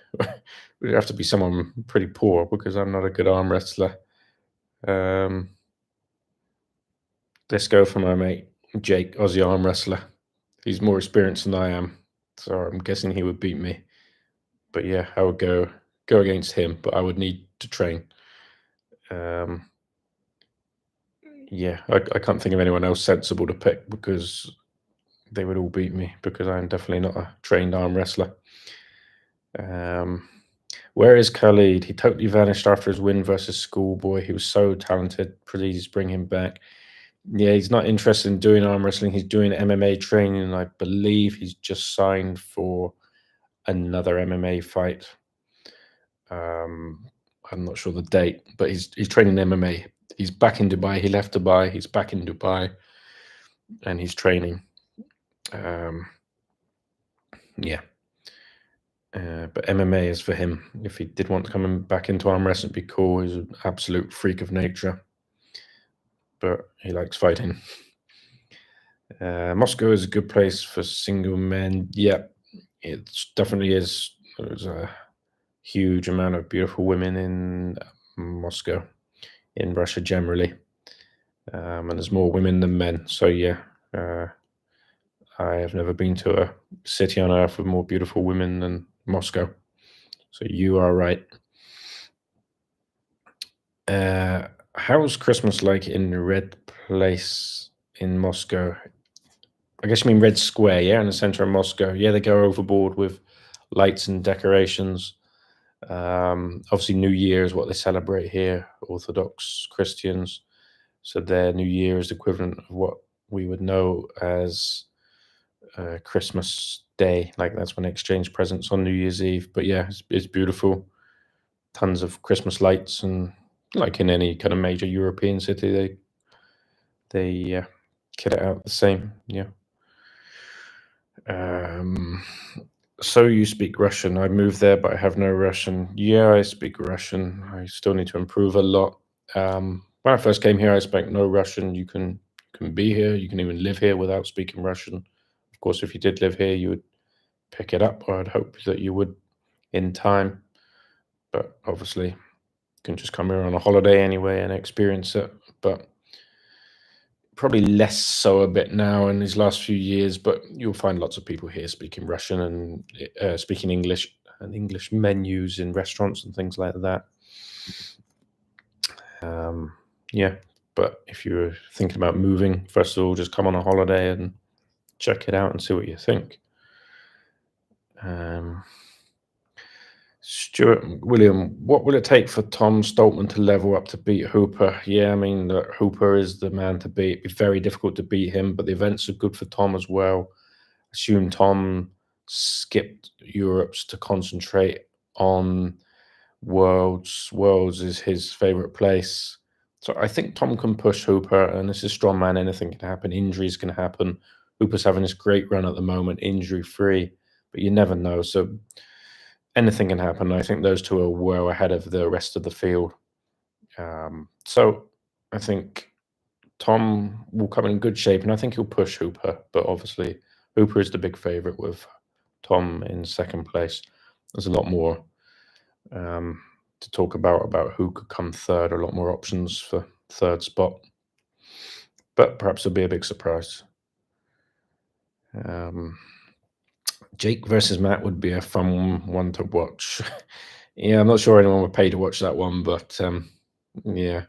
Would it have to be someone pretty poor because I'm not a good arm wrestler. Let's go for my mate Jake, Aussie arm wrestler. He's more experienced than I am, so I'm guessing he would beat me. But yeah, I would go against him, but I would need to train. Yeah, I can't think of anyone else sensible to pick because they would all beat me because I'm definitely not a trained arm wrestler. Where is Khalid? He totally vanished after his win versus Schoolboy. He was so talented. Please bring him back. Yeah, he's not interested in doing arm wrestling. He's doing MMA training, and I believe he's just signed for another MMA fight. I'm not sure the date, but he's training MMA. He's back in Dubai. He left Dubai. He's back in Dubai, and he's training. Yeah. But MMA is for him. If he did want to come back into arm wrestling, it'd be cool. He's an absolute freak of nature, but he likes fighting. Moscow is a good place for single men. Yeah, it definitely is. There's a huge amount of beautiful women in Moscow, in Russia generally. and there's more women than men. So yeah, I have never been to a city on earth with more beautiful women than Moscow. So you are right. How's Christmas like in the Red Place in Moscow? I guess you mean Red Square, yeah, in the center of Moscow. Yeah, they go overboard with lights and decorations. Obviously, New Year is what they celebrate here, Orthodox Christians. So their New Year is the equivalent of what we would know as Christmas Day. Like that's when they exchange presents on New Year's Eve. But yeah, it's beautiful. Tons of Christmas lights, and like in any kind of major European city, they kit it out the same. Yeah. Um, so you speak Russian. I moved there, but I have no Russian. Yeah, I speak Russian. I still need to improve a lot. When I first came here, I spoke no Russian. You can be here. You can even live here without speaking Russian. Of course, if you did live here, you would pick it up, or I'd hope that you would in time. But obviously, you can just come here on a holiday anyway and experience it. But probably less so a bit now in these last few years, but you'll find lots of people here speaking Russian and speaking English and English menus in restaurants and things like that. Um, yeah, but if you're thinking about moving, first of all, just come on a holiday and check it out and see what you think. Um, Stuart William, what will it take for Tom Stoltman to level up to beat Hooper? Yeah, I mean, Hooper is the man to beat. It'd be very difficult to beat him, but the events are good for Tom as well. Assume Tom skipped Europe's to concentrate on Worlds. Worlds is his favorite place. So I think Tom can push Hooper, and this is strongman. Anything can happen. Injuries can happen. Hooper's having this great run at the moment, injury free, but you never know. So anything can happen. I think those two are well ahead of the rest of the field. So I think Tom will come in good shape, and I think he'll push Hooper. But obviously, Hooper is the big favorite with Tom in second place. There's a lot more to talk about who could come third. A lot more options for third spot, but perhaps it'll be a big surprise. Um, Jake versus Matt would be a fun one to watch. Yeah, I'm not sure anyone would pay to watch that one, but yeah.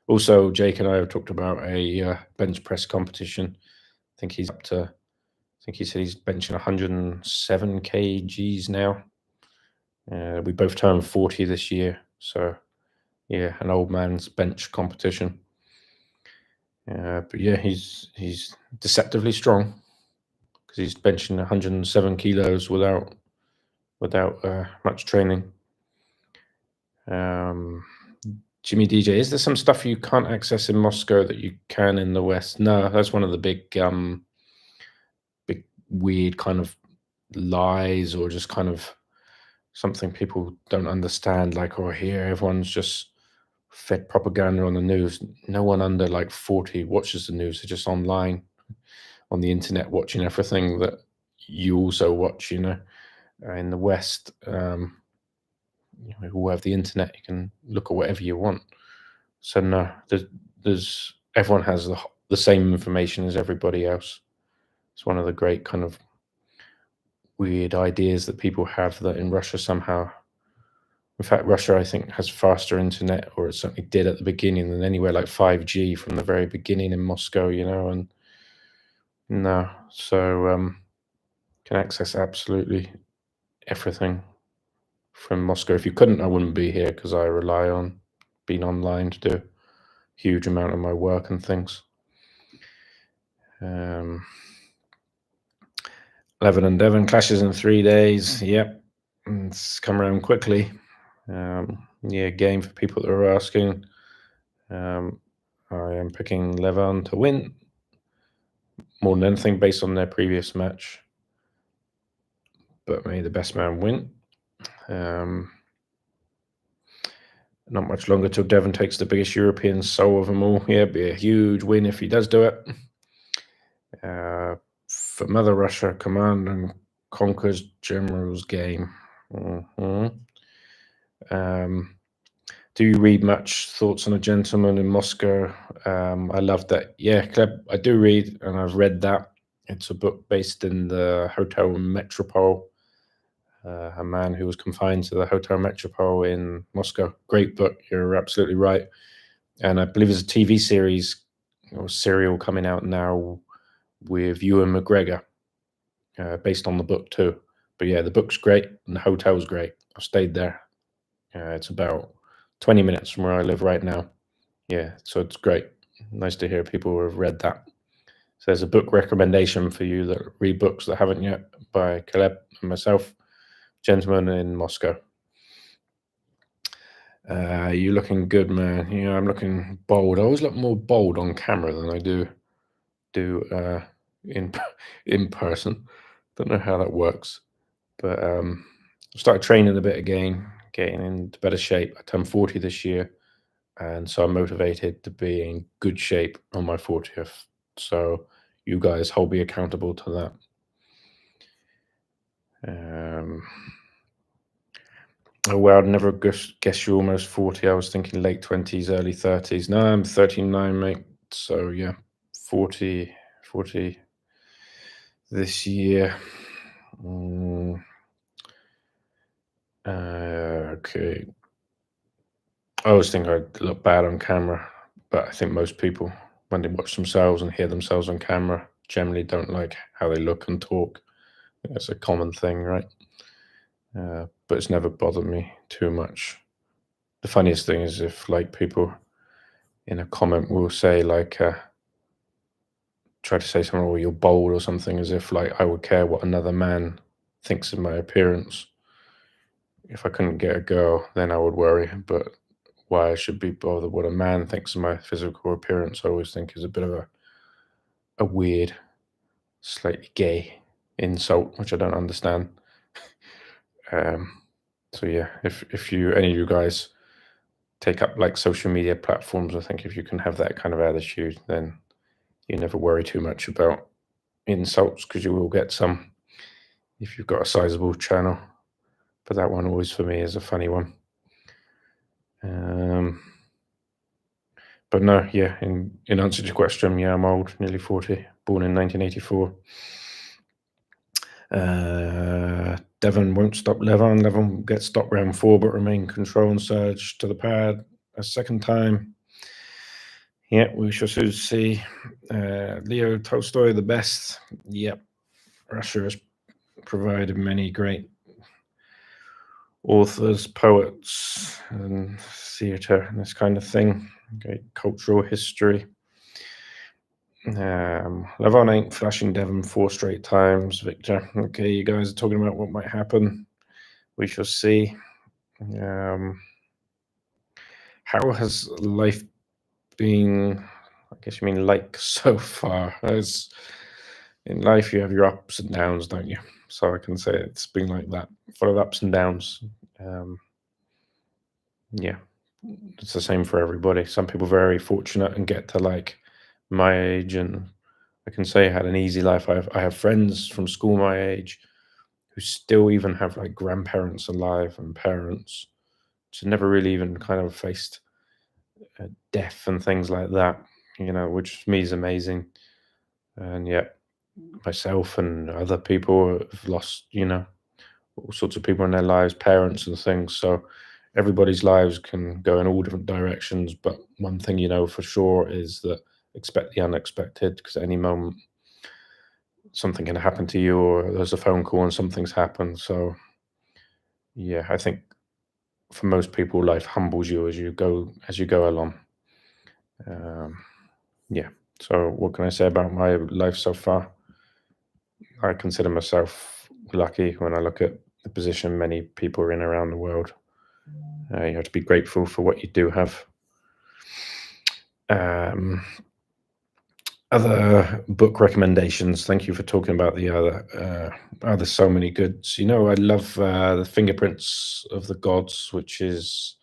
Also, Jake and I have talked about a bench press competition. I think he's up to. I think he said he's benching 107 kgs now. We both turned 40 this year, so yeah, an old man's bench competition. But yeah, he's deceptively strong because he's benching 107 kilos without much training. Jimmy DJ, is there some stuff you can't access in Moscow that you can in the West? No, that's one of the big weird kind of lies, or just kind of something people don't understand. Like, oh, here everyone's just fed propaganda on the news. No one under like 40 watches the news. They're just online on the internet watching everything that you also watch. In the West, who have the internet, you can look at whatever you want. So no, there's everyone has the same information as everybody else. It's one of the great kind of weird ideas that people have, that in Russia somehow, in fact, Russia, I think, has faster internet, or it certainly did at the beginning, than anywhere like 5G from the very beginning in Moscow, and no, so can access absolutely everything from Moscow. If you couldn't, I wouldn't be here, because I rely on being online to do a huge amount of my work and things. Um, Levon and Devon clashes in 3 days. Yep, it's come around quickly. Yeah, game for people that are asking. I am picking Levon to win more than anything based on their previous match. But may the best man win. Not much longer till Devon takes the biggest European soul of them all. Yeah, it'd be a huge win if he does do it. For Mother Russia, command and conquers General's game. To Do you read much? Thoughts on a Gentleman in Moscow? I love that. Yeah, Kleb, I do read, and I've read that. It's a book based in the Hotel Metropole. A man who was confined to the Hotel Metropole in Moscow. Great book. You're absolutely right. And I believe there's a TV series or serial coming out now with Ewan McGregor, based on the book too. But yeah, the book's great and the hotel's great. I've stayed there. It's about 20 minutes from where I live right now. Yeah, so it's great. Nice to hear people who have read that. So there's a book recommendation for you that read books that haven't yet by Caleb and myself, Gentleman in Moscow. You looking good, man. Yeah, I'm looking bold. I always look more bold on camera than I do in in person. Don't know how that works, but I started training a bit again, getting into better shape. I turned 40 this year, and so I'm motivated to be in good shape on my 40th. So you guys hold me accountable to that. Um, oh well, I'd never guess you're almost 40. I was thinking late 20s, early 30s. No, I'm 39, mate. So yeah, 40, 40 this year. Mm, okay. I always think I look bad on camera, but I think most people, when they watch themselves and hear themselves on camera, generally don't like how they look and talk. It's a common thing, right? But it's never bothered me too much. The funniest thing is if like people in a comment will say like, try to say something, or you're bold or something, as if like I would care what another man thinks of my appearance. If I couldn't get a girl, then I would worry. But why I should be bothered what a man thinks of my physical appearance, I always think is a bit of a weird, slightly gay insult, which I don't understand. Um, so yeah, if you any of you guys take up like social media platforms, I think if you can have that kind of attitude, then you never worry too much about insults because you will get some if you've got a sizable channel. But that one always for me is a funny one. Um, but no, yeah, in answer to your question, yeah, I'm old, nearly 40, born in 1984. Devon won't stop Levon. Levon will get stopped round 4, but remain control and surge to the pad a second time. Yeah, we shall soon see. Leo Tolstoy, the best. Yep, Russia has provided many great authors, poets, and theatre, and this kind of thing. Great cultural history. Levon ain't flashing Devon 4 straight times, Victor. Okay, you guys are talking about what might happen. We shall see. How has life been? I guess you mean like so far. As in life, you have your ups and downs, don't you? So I can say it's been like that, full of ups and downs. Um, yeah, it's the same for everybody. Some people are very fortunate and get to like my age, and I can say I had an easy life. I have friends from school my age who still even have like grandparents alive and parents, so never really even kind of faced death and things like that. Which to me is amazing. And yet, myself and other people have lost, all sorts of people in their lives, parents and things. So everybody's lives can go in all different directions. But one thing you know for sure is that expect the unexpected, because at any moment something can happen to you, or there's a phone call and something's happened. So yeah, I think for most people, life humbles you as you go along. Um, yeah. So what can I say about my life so far? I consider myself lucky when I look at the position many people are in around the world. You have to be grateful for what you do have. Um, Other book recommendations. Thank you for talking about the other. There's so many goods. I love the Fingerprints of the Gods, which is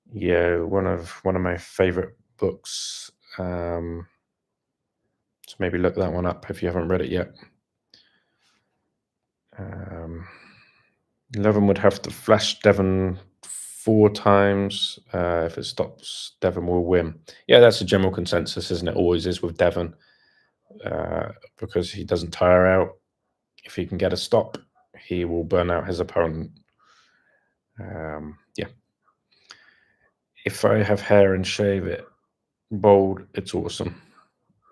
one of my favorite books. So maybe look that one up if you haven't read it yet. Levin would have to flash Devon 4 times. If it stops, Devon will win. Yeah, that's a general consensus, isn't it? Always is with Devon, because he doesn't tire out. If he can get a stop, he will burn out his opponent. Yeah. If I have hair and shave it bald, it's awesome.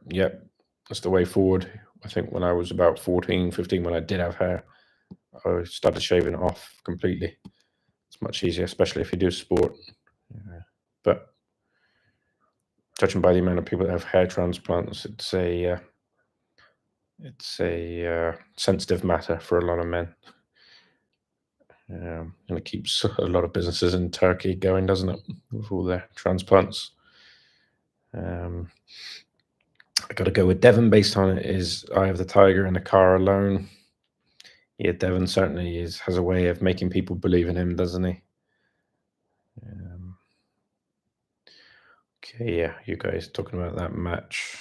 Yep, that's the way forward. I think when I was about 14, 15, when I did have hair, I started shaving it off completely. It's much easier, especially if you do sport. But judging by the amount of people that have hair transplants, it's a sensitive matter for a lot of men, and it keeps a lot of businesses in Turkey going, doesn't it, with all their transplants? Um, I got to go with Devon based on it. Is Eye of the Tiger in the car alone? Yeah, Devon certainly has a way of making people believe in him, doesn't he? Um, okay, yeah, you guys talking about that match.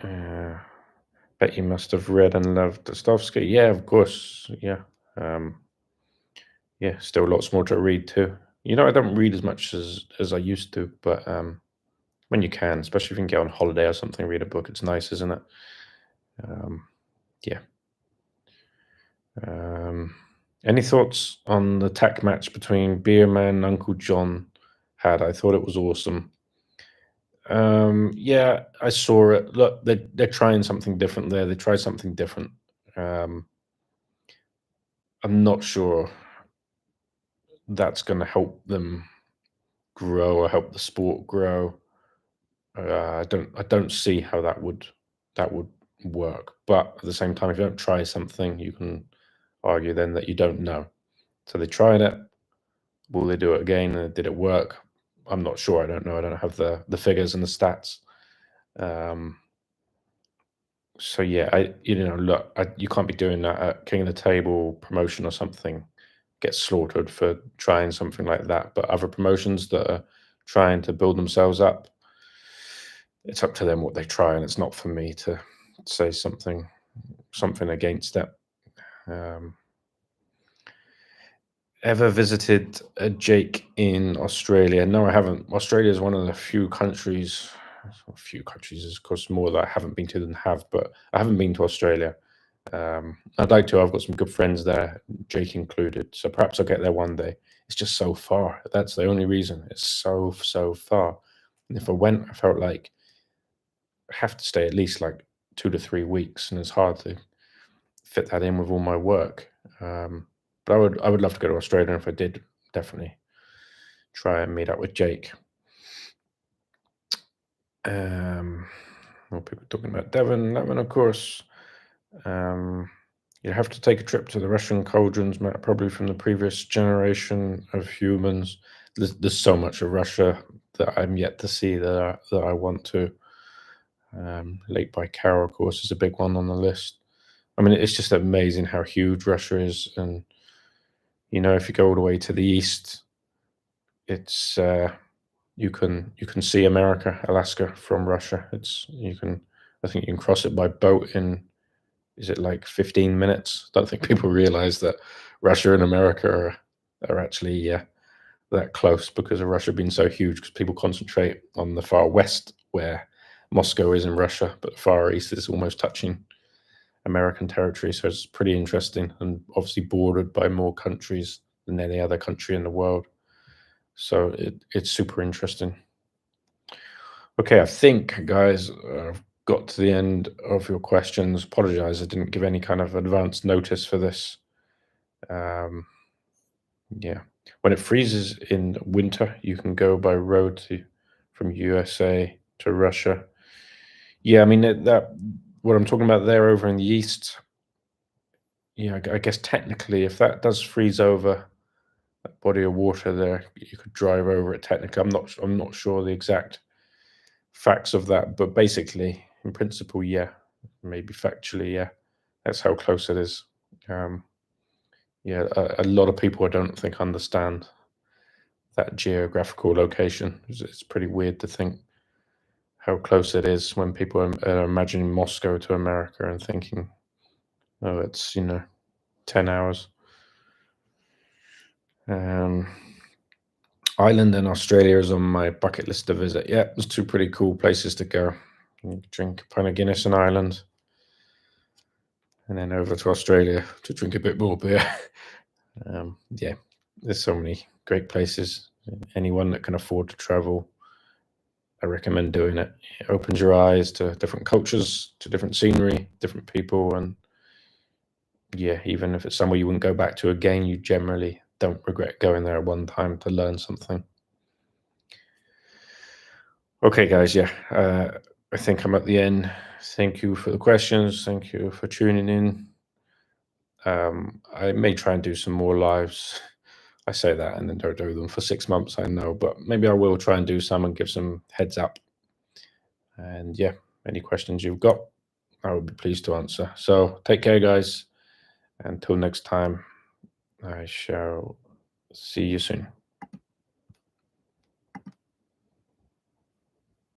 Bet you must have read and loved Dostoevsky. Yeah, of course. Yeah. Yeah, still lots more to read too. I don't read as much as I used to, but when you can, especially if you can get on holiday or something, read a book. It's nice, isn't it? Yeah. Any thoughts on the tag match between Beerman and Uncle John had? I thought it was awesome. Yeah, I saw it. Look, they're trying something different there. They tried something different. Um, I'm not sure that's going to help them grow or help the sport grow. I don't see how that would work. But at the same time, if you don't try something, you can argue then that you don't know. So they tried it. Will they do it again? And did it work? I'm not sure. I don't know. I don't have the figures and the stats. Um, so yeah, look, you can't be doing that at King of the Table promotion or something. Get slaughtered for trying something like that. But other promotions that are trying to build themselves up, it's up to them what they try, and it's not for me to say something against it. Um, Ever visited a Jake in Australia? No, I haven't. Australia is one of the few countries is of course more that I haven't been to than have, but I haven't been to Australia. I'd like to. I've got some good friends there, Jake included. So perhaps I'll get there one day. It's just so far. That's the only reason. It's so far. And if I went, I felt like I have to stay at least like 2 to 3 weeks, and it's hard to fit that in with all my work. But I would love to go to Australia, and if I did, definitely try and meet up with Jake. More people talking about Devon, of course. You have to take a trip to the Russian cauldrons, probably from the previous generation of humans. There's so much of Russia that I'm yet to see that I want to. Lake Baikal, of course, is a big one on the list. I mean, it's just amazing how huge Russia is, and if you go all the way to the east, it's you can see America, Alaska from Russia. I think you can cross it by boat in, is it like 15 minutes? Don't think people realize that Russia and America are actually that close because of Russia being so huge. Because people concentrate on the far west where Moscow is in Russia, but the far east is almost touching American territory. So it's pretty interesting, and obviously bordered by more countries than any other country in the world. So it's super interesting. Okay, I think, guys, I've got to the end of your questions. Apologize, I didn't give any kind of advance notice for this. Yeah, when it freezes in winter, you can go by road from USA to Russia. Yeah, I mean that what I'm talking about there over in the east. Yeah, I guess technically, if that does freeze over that body of water there, you could drive over it. Technically, I'm not sure the exact facts of that, but basically, in principle, yeah, maybe factually, yeah, that's how close it is. Um, yeah, a lot of people I don't think understand that geographical location. It's pretty weird to think how close it is when people are imagining Moscow to America and thinking, oh, it's 10 hours. Um, Ireland and Australia is on my bucket list to visit. Yeah, there's two pretty cool places to go. You drink a pint of Guinness in Ireland, and then over to Australia to drink a bit more beer. Yeah, there's so many great places. Anyone that can afford to travel, I recommend doing it. It opens your eyes to different cultures, to different scenery, different people, and yeah, even if it's somewhere you wouldn't go back to again, you generally don't regret going there one time to learn something. Okay, guys, yeah, I think I'm at the end. Thank you for the questions. Thank you for tuning in. I may try and do some more lives. I say that and then don't do them for 6 months, I know, but maybe I will try and do some and give some heads up. And yeah, any questions you've got, I would be pleased to answer. So take care, guys. Until next time, I shall see you soon.